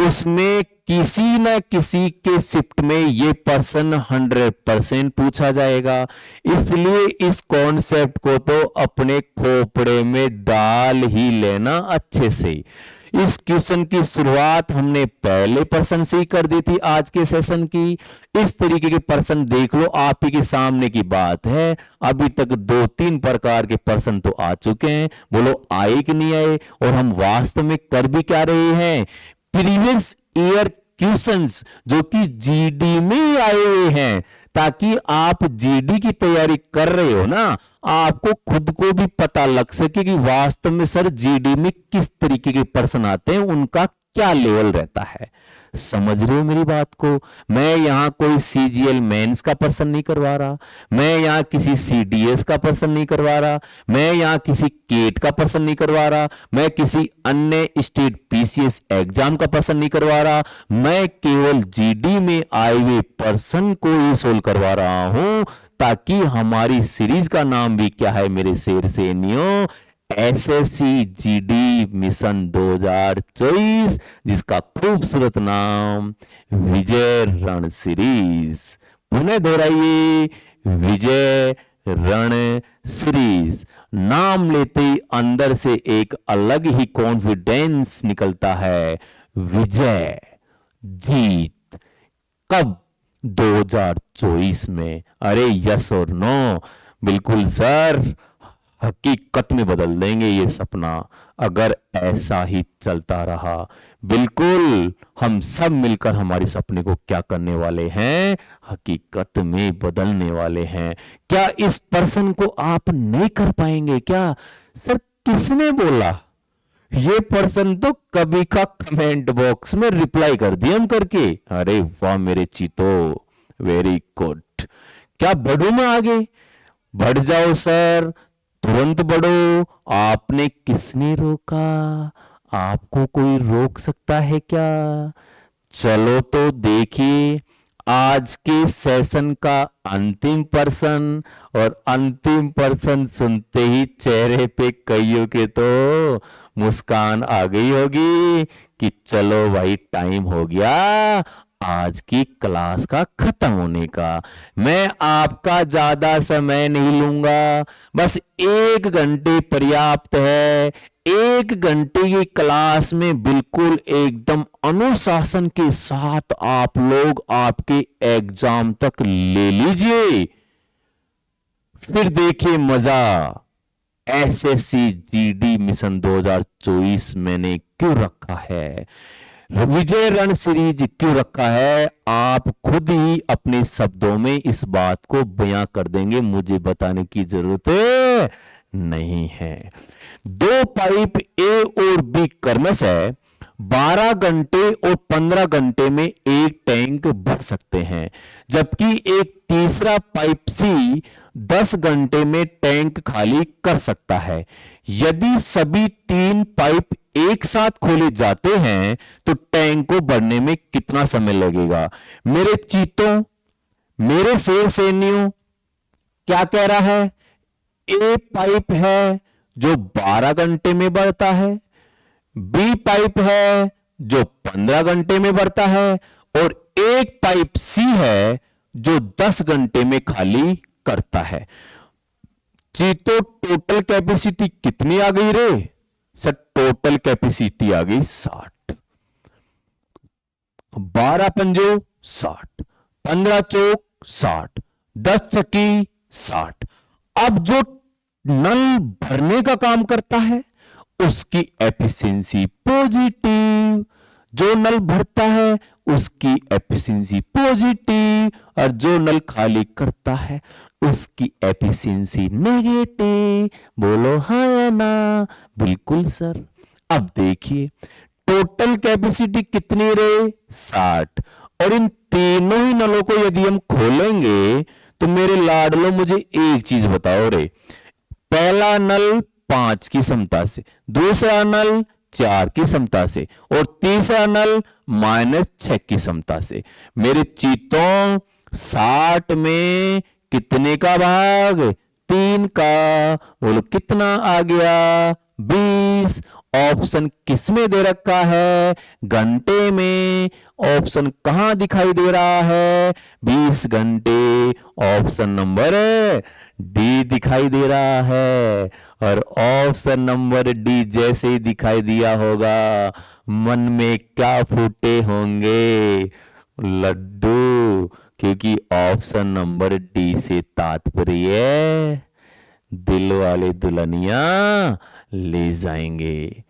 A: उसमें किसी न किसी के शिफ्ट में ये पर्सन 100% पूछा जाएगा। इसलिए इस कॉन्सेप्ट को तो अपने खोपड़े में डाल ही लेना अच्छे से। इस क्वेश्चन की शुरुआत हमने पहले प्रश्न से ही कर दी थी आज के सेशन की। इस तरीके के प्रश्न देख लो, आप ही के सामने की बात है। अभी तक 2-3 प्रकार के प्रश्न तो आ चुके हैं, बोलो आए कि नहीं आए? और हम वास्तव में कर भी क्या रहे हैं? प्रीवियस ईयर क्वेश्चंस जो कि जीडी में आए हुए हैं, ताकि आप जीडी की तैयारी कर रहे हो ना, आपको खुद को भी पता लग सके कि वास्तव में सर जीडी में किस तरीके के प्रश्न आते हैं, उनका क्या लेवल रहता है। समझ रहे हो मेरी बात को? मैं यहां कोई सीजीएल मेंस का प्रश्न नहीं करवा रहा, मैं यहां किसी सीडीएस का प्रश्न नहीं करवा रहा, मैं यहां किसी केट का प्रश्न नहीं करवा रहा, मैं किसी अन्य स्टेट पीसीएस एग्जाम का प्रश्न नहीं करवा रहा। मैं केवल जीडी में आए हुए प्रश्न को ही सोल्व करवा रहा हूं, ताकि हमारी सीरीज का नाम भी क्या है मेरे शेर सेनियों? एसएससी-जीडी मिशन 2024, जिसका खूबसूरत नाम विजय रण सीरीज। पुनः दोहराइए, विजय रण सीरीज। नाम लेते ही अंदर से एक अलग ही कॉन्फिडेंस निकलता है। विजय, जीत। कब? 2024 में। अरे यस और नो? बिल्कुल सर, हकीकत में बदल देंगे ये सपना, अगर ऐसा ही चलता रहा। बिल्कुल, हम सब मिलकर हमारे सपने को क्या करने वाले हैं? हकीकत में बदलने वाले हैं। क्या इस पर्सन को आप नहीं कर पाएंगे क्या? सर किसने बोला? ये पर्सन तो कभी का कमेंट बॉक्स में रिप्लाई कर दिया हम करके। अरे वाह मेरे चीतो, वेरी गुड। क्या बढ़ू मैं आगे? बढ़ जाओ सर, तुरंत बढ़ो। आपने किसने रोका? आपको कोई रोक सकता है क्या? चलो तो देखिए आज के सेशन का अंतिम पर्सन। और अंतिम पर्सन सुनते ही चेहरे पे कईयों के तो मुस्कान आ गई होगी कि चलो भाई टाइम हो गया आज की क्लास का खत्म होने का। मैं आपका ज्यादा समय नहीं लूंगा, बस 1 घंटे पर्याप्त है। 1 घंटे की क्लास में बिल्कुल एकदम अनुशासन के साथ आप लोग आपके एग्जाम तक ले लीजिए, फिर देखिए मजा। एसएससी-जीडी मिशन 2024 मैंने क्यों रखा है, विजय रण सीरीज क्यों रखा है, आप खुद ही अपने शब्दों में इस बात को बयां कर देंगे, मुझे बताने की जरूरत नहीं है। 2 पाइप ए और बी क्रमश है 12 घंटे और 15 घंटे में एक टैंक भर सकते हैं, जबकि एक तीसरा पाइप सी 10 घंटे में टैंक खाली कर सकता है। यदि सभी 3 पाइप एक साथ खोले जाते हैं तो टैंक को भरने में कितना समय लगेगा? मेरे चीतों, मेरे शेर सैनियों, क्या कह रहा है? ए पाइप है जो 12 घंटे में बढ़ता है, बी पाइप है जो 15 घंटे में बढ़ता है, और एक पाइप सी है जो 10 घंटे में खाली करता है। चीतो, टोटल कैपेसिटी कितनी आ गई रे? सर टोटल कैपेसिटी आ गई 60। 12 पंजो 60, 15 चौक 60, 10 चक्की 60। अब जो नल भरने का काम करता है उसकी एफिशिएंसी पॉजिटिव, जो नल भरता है उसकी एफिशिएंसी पॉजिटिव, और जो नल खाली करता है उसकी एफिशिएंसी नेगेटिव। बोलो हाँ या ना? बिल्कुल सर। अब देखिए टोटल कैपेसिटी कितनी रे? 60। और इन तीनों ही नलों को यदि हम खोलेंगे तो मेरे लाडलो मुझे एक चीज बताओ रे, पहला नल 5 की क्षमता से, दूसरा नल 4 की क्षमता से, और तीसरा नल -6 की क्षमता से। मेरे चीतों 60 में कितने का भाग? 3 का। बोलो कितना आ गया? 20। ऑप्शन किसमें दे रखा है? घंटे में। ऑप्शन कहां दिखाई दे रहा है? 20 घंटे। ऑप्शन नंबर डी दिखाई दे रहा है। और ऑप्शन नंबर डी जैसे ही दिखाई दिया होगा, मन में क्या फूटे होंगे? लड्डू। क्योंकि ऑप्शन नंबर डी से तात्पर्य दिल वाले दुल्हनिया ले जाएंगे,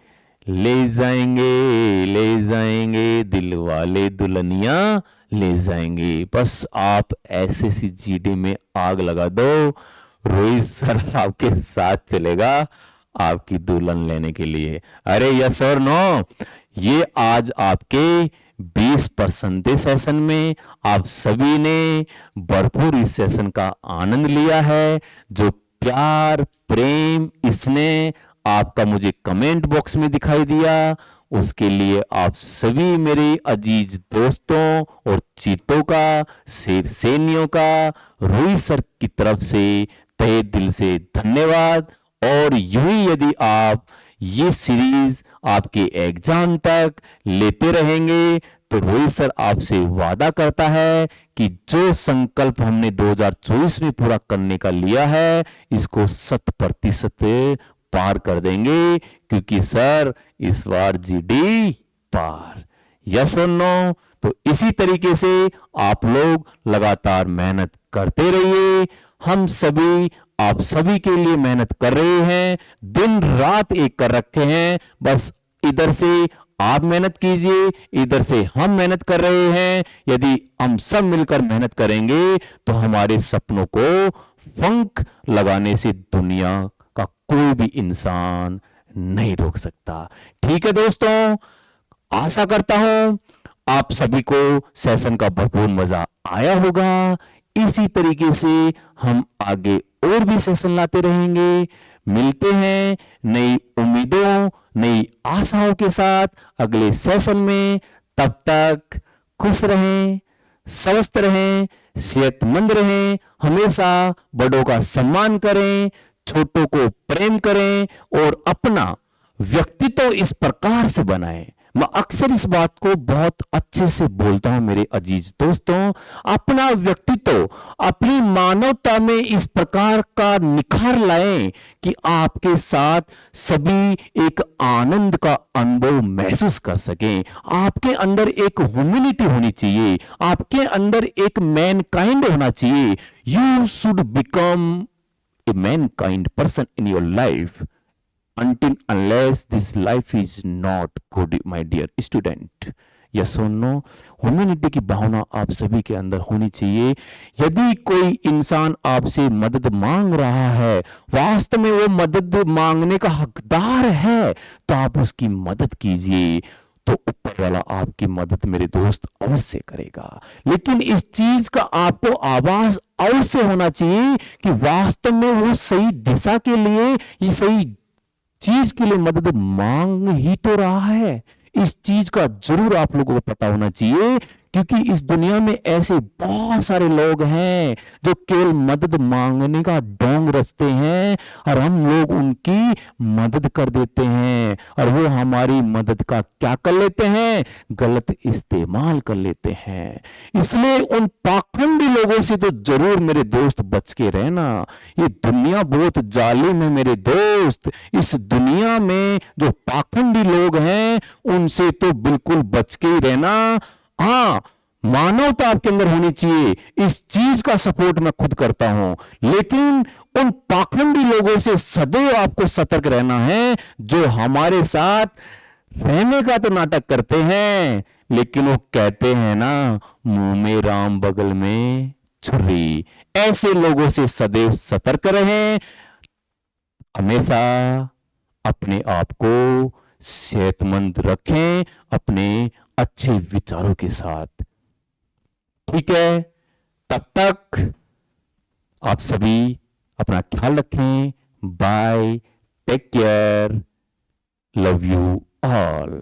A: ले जाएंगे, ले जाएंगे, दिल वाले दुल्हनिया ले जाएंगे। बस आप एसएससी जीडी में आग लगा दो, रोहित सर आपके साथ चलेगा आपकी दुल्हन लेने के लिए। अरे यस और नो? ये आज आपके 20% सेशन में आप सभी ने भरपूर इस सेशन का आनंद लिया है। जो प्यार प्रेम इसने आपका मुझे कमेंट बॉक्स में दिखाई दिया, उसके लिए आप सभी मेरे अजीज दोस्तों और चीतों का, शेर सैनियों का रोहित सर की तरफ से तहे दिल से धन्यवाद। और यूं ही यदि आप ये सीरीज आपके एग्जाम तक लेते रहेंगे तो रोहित सर आपसे वादा करता है कि जो संकल्प हमने 2024 में पूरा करने का लिया है इसको 100% पार कर देंगे, क्योंकि सर इस बार जीडी पार। यस और नो? तो इसी तरीके से आप लोग लगातार मेहनत करते रहिए। हम सभी आप सभी के लिए मेहनत कर रहे हैं, दिन रात एक कर रखे हैं। बस इधर से आप मेहनत कीजिए, इधर से हम मेहनत कर रहे हैं। यदि हम सब मिलकर मेहनत करेंगे तो हमारे सपनों को पंख लगाने से दुनिया का कोई भी इंसान नहीं रोक सकता। ठीक है दोस्तों, आशा करता हूं आप सभी को सेशन का भरपूर मजा आया होगा। इसी तरीके से हम आगे और भी सेशन लाते रहेंगे। मिलते हैं नई उम्मीदों, नई आशाओं के साथ अगले सेशन में। तब तक खुश रहें, स्वस्थ रहें, सेहतमंद रहें, हमेशा बड़ों का सम्मान करें, छोटों को प्रेम करें और अपना व्यक्तित्व इस प्रकार से बनाएं। मैं अक्सर इस बात को बहुत अच्छे से बोलता हूं मेरे अजीज दोस्तों, अपना व्यक्तित्व, अपनी मानवता में इस प्रकार का निखार लाएं कि आपके साथ सभी एक आनंद का अनुभव महसूस कर सकें। आपके अंदर एक ह्यूमैनिटी होनी चाहिए, आपके अंदर एक मैनकाइंड होना चाहिए। You should become a mankind person in your life until unless this life is not good, my dear student. yes or no? Humanity की भावना आप सभी के अंदर होनी चाहिए। यदि कोई इंसान आपसे मदद मांग रहा है, वास्तव में वो मदद मांगने का हकदार है, तो आप उसकी मदद कीजिए। तो ऊपर वाला आपकी मदद मेरे दोस्त अवश्य करेगा। लेकिन इस चीज का आपको आभास अवश्य होना चाहिए कि वास्तव में वो सही दिशा के लिए, ये सही चीज के लिए मदद मांग ही तो रहा है। इस चीज का जरूर आप लोगों को पता होना चाहिए, क्योंकि इस दुनिया में ऐसे बहुत सारे लोग हैं जो केवल मदद मांगने का ढोंग रचते हैं और हम लोग उनकी मदद कर देते हैं, और वो हमारी मदद का क्या कर लेते हैं, गलत इस्तेमाल कर लेते हैं। इसलिए उन पाखंडी लोगों से तो जरूर मेरे दोस्त बच के रहना। ये दुनिया बहुत जालिम है मेरे दोस्त। इस दुनिया में जो पाखंडी लोग हैं उनसे तो बिल्कुल बच के ही रहना। हाँ, मानवता आपके अंदर होनी चाहिए, इस चीज का सपोर्ट मैं खुद करता हूं, लेकिन उन पाखंडी लोगों से सदैव आपको सतर्क रहना है जो हमारे साथ रहने का तो नाटक करते हैं, लेकिन वो कहते हैं ना, मुंह में राम बगल में छुरी। ऐसे लोगों से सदैव सतर्क रहें। हमेशा अपने आप को सेहतमंद रखें अपने अच्छे विचारों के साथ। ठीक है, तब तक आप सभी अपना ख्याल रखें। Bye, take care, love you all.